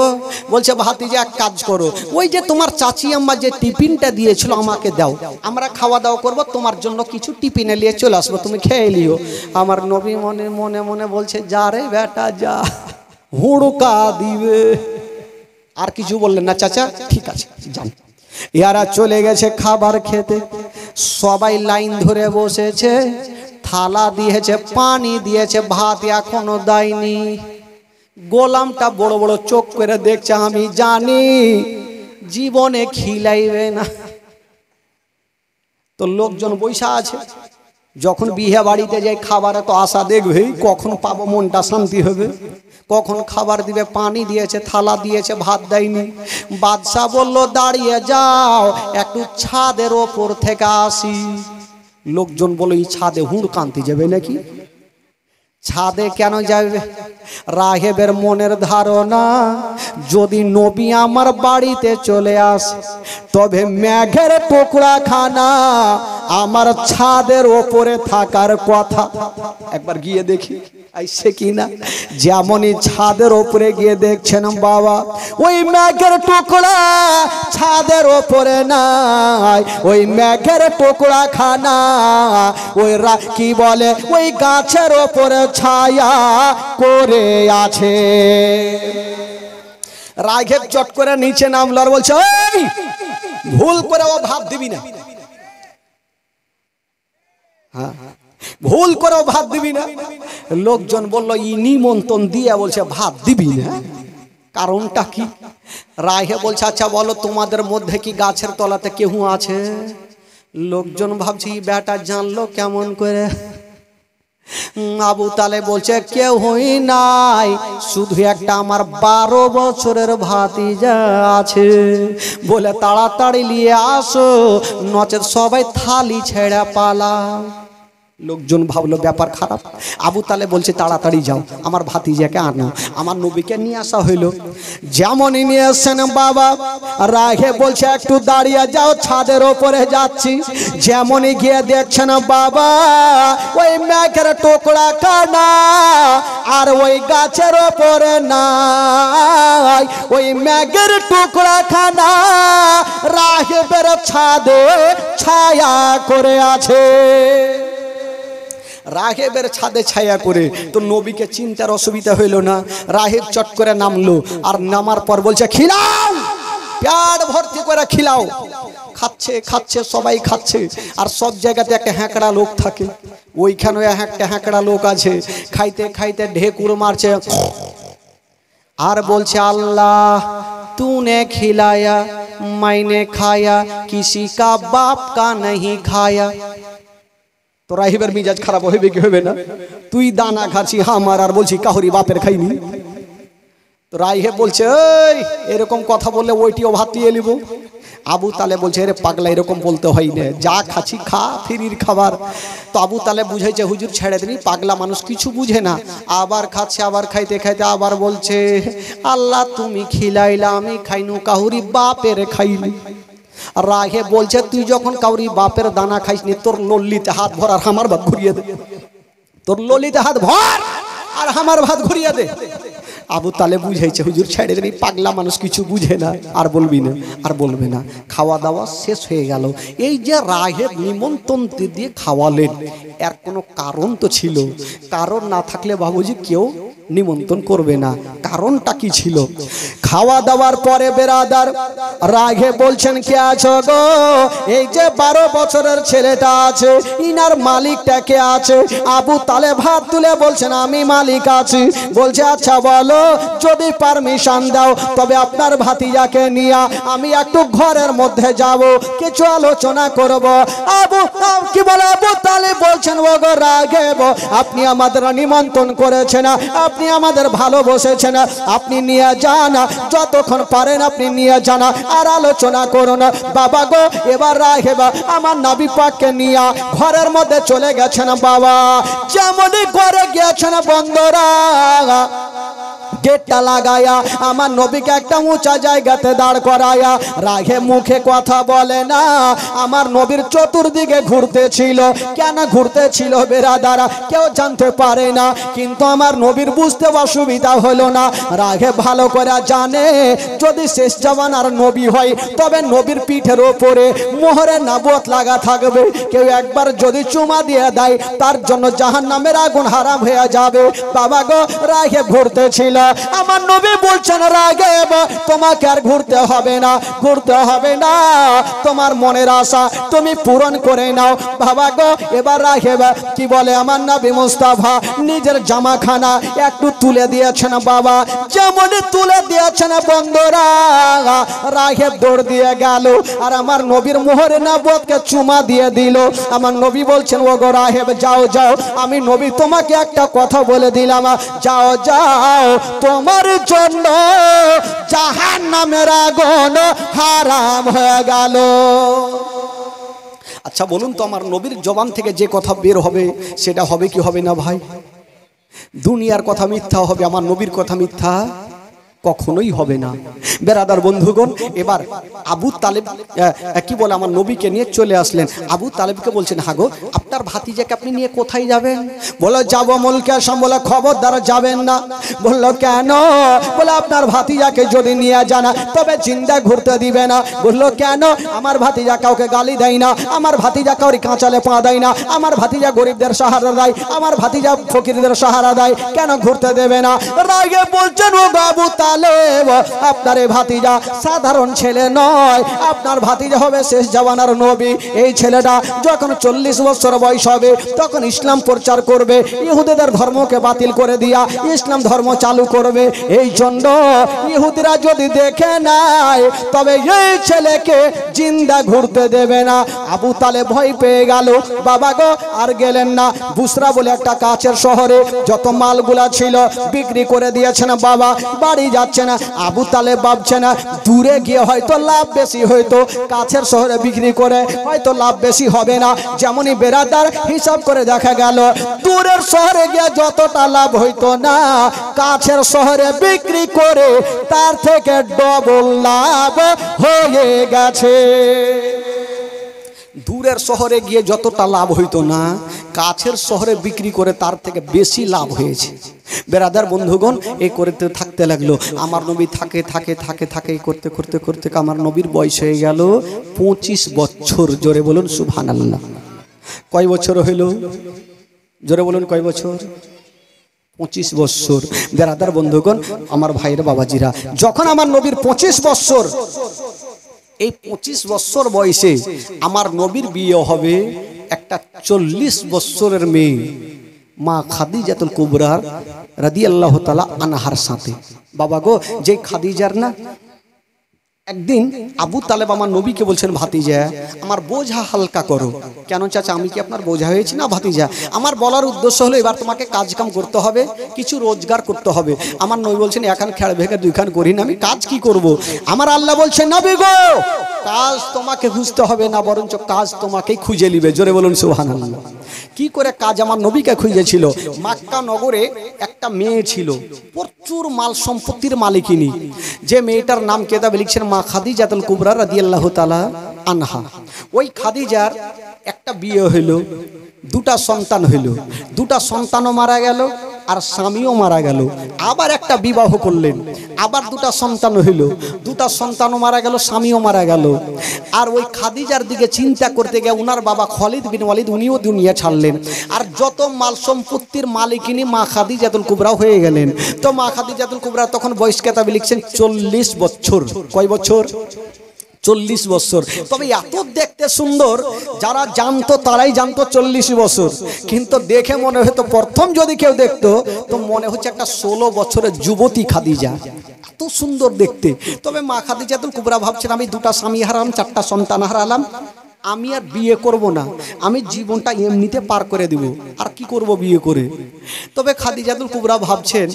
বলছে, ভাতিজা এক কাজ করো, ওই যে তোমার চাচি আম্মা যে টিফিনটা দিয়েছিল আমাকে দাও, আমরা খাওয়া দাওয়া করব, তোমার জন্য কিছু টিফিনে নিয়ে চলে আসবো, তুমি খেয়ে নিও। আমার নবী মনে মনে মনে বলছে, যা রে বেটা যা, হুড়কা দিবে। আর কিছু বললেন না, চাচা ঠিক আছে যান। এরা চলে গেছে খাবার খেতে, সবাই লাইন ধরে বসেছে, থালা দিয়েছে, পানি দিয়েছে, ভাত এখনো দেয়নি। গোলামটা বড় বড় চোখ করে দেখছে, আমি জানি জীবনে খিলাইবে না। তো লোকজন বৈশা আছে, যখন বিয়ে বাড়িতে যাই খাবারে তো আশা দেখবেই, কখন পাবো, মনটা শান্তি হবে, কখন খাবার দিবে। পানি দিয়েছে, থালা দিয়েছে, ভাত দেয়নি। বাদশা বলল, দাঁড়িয়ে যাও, একটু ছাদের ওপর থেকে আসি। লোকজন বলে, এই ছাদে হুড়কান্তি যাবে নাকি? ছাদে কেন যাবে? রাহেবের মনের ধারণা, যদি নবী আমার বাড়িতে চলে আসে, তবে মেঘের টুকরা খানা আমার ছাদের ওপরে থাকার কথা। একবার গিয়ে দেখি আইসে কিনা। যেমনই ছাদের ওপরে গিয়ে দেখছেন বাবা, ওই মেঘের টুকরা ছাদের ওপরে নাই, ওই মেঘের টুকরা খানা ওই কি বলে, ওই গাছের ওপরে ছায়া করে আছে। রাঘব চট করে নিচে নামলো আর বলছে, ওই ভুল করে ও ভাত দিবি না, হ্যাঁ ভুল করে ভাত দিবি না। লোকজন বললো, ই নিমন্ত্রণ দিয়ে বলছে ভাত দিবি না, কারণটা কি? রাহে বলছে, আচ্ছা বলো তোমাদের মধ্যে কি গাছের তলাতে কেউ আছে? লোকজন ভাবছি বেটা জানলো কেমন করে। আবু তালেব বলছে, কেউ হই নাই, শুধু একটা আমার 12 বছরের ভাতিজা আছে, বলে তাড়াতাড়ি নিয়ে আসো, নচেত সবাই থালি ছেড়ে পালাও। লোকজন ভাবলো ব্যাপার খারাপ। আবু তালেব বলছে, তাড়াতাড়ি যাও, আমার ভাতিজাকে আনো। আমার নবীকে নিয়ে আসা হইল। যেমনই নিয়ে আসছেন বাবা, রাহে বলছে, একটু দাঁড়িয়ে যাও, ছাদের ওপরে যাচ্ছি। যেমনই গিয়ে দেখছেন বাবা, ওই মেঘের টুকরা কানা আর ওই গাছের ওপরে নাই, ওই মেঘের টুকরা খানা রাহেবের ছাদে ছায়া করে আছে। রাহেবের ছাদে ছায়া করে। তো নবীকে চিন্তার অসুবিধা হইল না। রাহেব চট করে নামলো, আর নামার পর বলছে, খিলাও, পেট ভর্তি করে খিলাও। খাচ্ছে খাচ্ছে, সবাই খাচ্ছে। আর সব জায়গাতে একটা হ্যাঁকড়া লোক থাকে, ওইখানে একটা হ্যাঁকড়া লোক আছে, খাইতে খাইতে ঢেকুর মারছে আর বলছে, আল্লাহ तूने खिलाया मैंने खाया, किसी का बाप का नहीं खाया। তো রাহিবের মিজাজ খারাপ হইবে কি হবে না? তুই দানা খাচ্ছি আমার, আর বলছি কাহরি বাপের খাইনি। তো রাহিব বলছে, এই এরকম কথা বললে ওইটিও ভাত দিয়ে নিব। আবু তালেব বলছে রে পাগলা এরকম বলতে হয় না, যা খাচ্ছি খা, ফিরির খাবার। তো আবু তালেব বুঝাইছে হুজুর ছেড়ে দিন, পাগলা মানুষ কিছু বুঝে না। আবার খাচ্ছে, আবার খাইতে খাইতে আবার বলছে আল্লাহ তুমি খিলাইলা আমি খাইনু, কাহুরি বাপের খাইনি। রাগে বলছে তুই যখন কাউরি বাপের দানা খাইসনি তোর লল্লিতে হাত ভর আর আমার ভাত ঘুরিয়ে দে, তোর ললিতে হাত ভর আর আমার ভাত ঘুরিয়ে দে। আবু তালেব বুঝাইছে হুজুর ছেড়ে দেন, পাগলা মানুষ কিছু বুঝে না, আর বলবি না, আর বলবে না। খাওয়া দাওয়া শেষ হয়ে গেল। এই যে রাহের নিমন্ত্রণ দিয়ে খাওয়ালেন, এর কোনো কারণ তো ছিল। কারণ না থাকলে বাবুজি কেউ নিমন্ত্রণ করবে না। কারণটা কি ছিল? খাওয়া দাওয়ার পরে বেরাদার রাগে বলছেন কে আছো গো? এই যে 12 বছরের ছেলেটা আছে, ইনার মালিকটা কে আছে? আবু তালেব হাত তুলে বলছেন আমি মালিক আছি। বলছে আচ্ছা বলো, যদি পারমিশন দাও তবে আপনার ভাতিজাকে নিয়ে আমি একটু ঘরের মধ্যে যাব, কিছু আলোচনা করব। কি বলে আবু তালেব বলছেন ও গো রাগেব, আপনি আমাদের নিমন্ত্রণ করেছেন, আপনি আমাদের ভালোবেসেছেন, আপনি নিয়ে যান, যতক্ষণ পারেন আপনি নিয়ে যান, আর আলোচনা করুন। বাবা গো এবার রাহেবা আমার নবী পাককে নিয়ে ঘরের মধ্যে চলে গেছেন। বাবা যেমনই ঘরে গিয়েছেন বন্ধুরা, গেটটা লাগায়া আমার নবীকে একটা উঁচা জায়গাতে দাঁড় করায়া, রাগে মুখে কথা বলে না। আমার নবীর চতুর্দিকে ঘুরতেছিল। কেন ঘুরতেছিল বেরাদারা কেউ জানতে পারে না, কিন্তু আমার নবীর বুঝতে অসুবিধা হলো না। রাগে ভালো করে জানে যদি শেষ জামানার নবী হয় তবে নবীর পিঠের ওপরে মোহরে নবুয়ত লাগা থাকবে। কেউ একবার যদি চুমা দিয়ে দেয় তার জন্য জাহান্নামের আগুন হারাম হয়ে যাবে। বাবা গো রাগে ঘুরতেছিল। আমার নবী বলছেন রাগে তোমাকে আর ঘুরতে হবে না, ঘুরতে হবে না, তোমার মনের আশা তুমি পূরণ করে নাও। বাবা গো এবার রাগে কি বলে আমার নবী মুস্তাফা নিজের জামাখানা একটু তুলে দিয়েছেন। বাবা যেমনই তুলে দিয়েছেন বন্ধুরা, রাগে দৌড় দিয়ে গেল আর আমার নবীর মোহরে নবুয়তকে চুমা দিয়ে দিল। আমার নবী বলছেন ও গো রাহেব যাও যাও, আমি নবী তোমাকে একটা কথা বলে দিলাম, যাও যাও, তোমার জন্য জাহান্নামের আগুন হারাম হয়ে গেল। আচ্ছা বলুন তো, আমার নবীর জবান থেকে যে কথা বের হবে সেটা হবে কি হবে না ভাই? দুনিয়ার কথা মিথ্যা হবে, আমার নবীর কথা মিথ্যা কখনোই হবে না। বেরাদার বন্ধুগণ, এবার আবু তালেব কি বলে আমার নবীকে নিয়ে চলে আসলেন। আবু তালেবকে বলছেন হাগো আপনার ভাতিজাকে আপনি নিয়ে কোথায় যাবেন? বলো যাবো মুলকে আসাম। বলে খবরদার যাবেন না। বললো কেন? বলে আপনার ভাতিজাকে যদি নিয়ে যান তবে জিন্দা ঘুরতে দিবে না। বললো কেন? আমার ভাতিজা কাউকে গালি দেয় না, আমার ভাতিজা কাউরি কাঁচালে পা দেয় না, আমার ভাতিজা গরিবদের সাহারা দেয়, আমার ভাতিজা ফকিরদের সাহারা দেয়, কেন ঘুরতে দেবে না? রাগে বলছেন ও আবু তালেব আপনার এই ভাতিজা সাধারণ ছেলে নয়, আপনার ভাতিজা হবে শেষ জামানার নবী। এই ছেলেটা যখন 40 বছর বয়স হবে তখন ইসলাম প্রচার করবে, ইহুদিদের ধর্মকে বাতিল করে দিয়া ইসলাম ধর্ম চালু করবে। এই জন্য ইহুদিরা যদি দেখে নাই তবে এই ছেলেকে জিন্দা ঘুরতে দেবে না। আবু তালেব ভয় পেয়ে গেল। বাবা গো আর গেলেন না। বুসরা বলে একটা কাছের শহরে যত মালগুলা ছিল বিক্রি করে দিয়েছেন। বাবা বাড়ি যাচ্ছে না। আবু তালেব ভাবছে না দূরে গিয়ে হয়তো লাভ বেশি, হয়তো কাছের শহরে বিক্রি করে হয়তো লাভ বেশি হবে না। যেমনই বেরাদার হিসাব করে দেখা গেল দূরের শহরে গিয়ে যতটা লাভ হইতো না, কাছের শহরে বিক্রি করে তার থেকে ডবল লাভ হয়ে গেছে। দূরের শহরে গিয়ে যতটা লাভ হইতো না, কাছের শহরে বিক্রি করে তার থেকে বেশি লাভ হয়েছে। বেরাদার বন্ধুগণ এই করতে থাকতে লাগলো। আমার নবী থাকে থাকে থাকে থাকে করতে করতে করতে আমার নবীর বয়স হয়ে গেল 25 বছর। জোরে বলুন সুবহানাল্লাহ। কয় বছর হইল? জোরে বলুন কয় বছর? 25 বছর। বেরাদার বন্ধুগণ আমার ভাইয়ের বাবাজিরা, যখন আমার নবীর 25 বছর, এই 25 বছর বয়সে আমার নবীর বিয়ে হবে একটা 40 বছরের মেয়ে মা খাদিজাতুল কুবরা রাদিয়াল্লাহু তাআলা আনহার সাথে। বাবা গো যে খাদিজার না একদিন আবু তালেব আমার নবীকে বলছেন, ভাতিজা আমার বোঝা হালকা করো। কেন চাচা, আমি কি আপনার বোঝা হয়েছি? না ভাতিজা, আমার বলার উদ্দেশ্য হলো এবার তোমাকে কাজ কাম করতে হবে, কিছু রোজগার করতে হবে। আমার নবী বলছেন, এখান খেড় ভেঙে দুইখান করি না, আমি কাজ কি করব? আমার আল্লাহ বলছেন, নবী গো কাজ তোমাকে খুঁজতে হবে না, বরঞ্চ কাজ তোমাকেই খুঁজে নিবে। জোরে বলুন সুবহানাল্লাহ। কি করে কাজ আমার নবীকে খুঁজেছিল? মক্কা নগরে একটা মেয়ে ছিল, প্রচুর মাল সম্পত্তির মালিকিনী। যে মেয়েটার নাম কেতাবে লিখছেন মা খাদিজাতুল কুবরা রাদিয়াল্লাহু তাআলা আনহা। ওই খাদিজার একটা বিয়ে হইল, দুটা সন্তান হইল, দুটা সন্তানও মারা গেল আর স্বামীও মারা গেল। আবার একটা বিবাহ করলেন, আবার দুটা সন্তান হইল, দুটা সন্তানও মারা গেল, স্বামীও মারা গেল। আর ওই খাদিজার দিকে চিন্তা করতে গিয়ে উনার বাবা খালিদ বিন ওয়ালিদ উনিও দুনিয়া ছাড়লেন। আর যত মাল সম্পত্তির মালিকিনী মা খাদিজাতুল কুবরা হয়ে গেলেন। তো মা খাদিজাতুল কুবরা তখন বয়স কেতাবে লিখছেন 40 বছর। কয় বছর? 40 বছর। তবে এত দেখতে সুন্দর, যারা জানতো তারাই জানতো 40 বছর। কিন্তু দেখে মনে হতো, প্রথম যদি কেউ দেখতো তো মনে হচ্ছে একটা 16 বছরের যুবতী খাদিজা, এত সুন্দর দেখতে। তবে মা খাদিজাতুল কুবরা ভাবছেন, আমি দুটা স্বামী হারালাম, চারটা সন্তান হারালাম, আমি আর বিয়ে করব না, আমি জীবনটা এমনিতে পার করে দিব, আর কি করব বিয়ে করে। তবে খাদিজাতুল কুবরা ভাবছেন,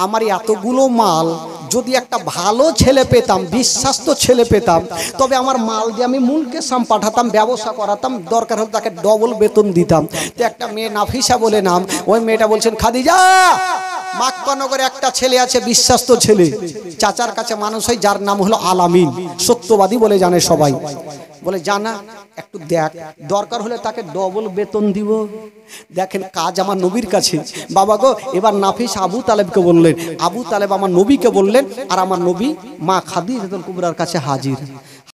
আমার এতগুলো মাল, যদি একটা ভালো ছেলে পেতাম, বিশ্বাস্ত ছেলে পেতাম, তবে আমার মাল দিয়ে আমি মুলকে সাম পাঠাতাম, ব্যবসা করাতাম, দরকার হলে তাকে ডবল বেতন দিতাম। তো একটা মেয়ে নাফিসা বলে নাম, ওই মেয়েটা বলছেন, খাদিজা মক্কা নগরে একটা ছেলে আছে, বিশ্বাস্ত ছেলে, চাচার কাছে মানুষ হয়, যার নাম হলো আলামিন, সত্যবাদী বলে জানে সবাই। বলে জানা, একটু দেখ, দরকার হলে তাকে ডবল বেতন দিব। দেখেন কাজ আমার নবীর কাছে। বাবা গো, এবার নাফিস আবু তালেবকে বললেন, আবু তালেব আমার নবীকে বললেন, আর আমার নবী মা খাদিজাতুল কুবরার কাছে হাজির।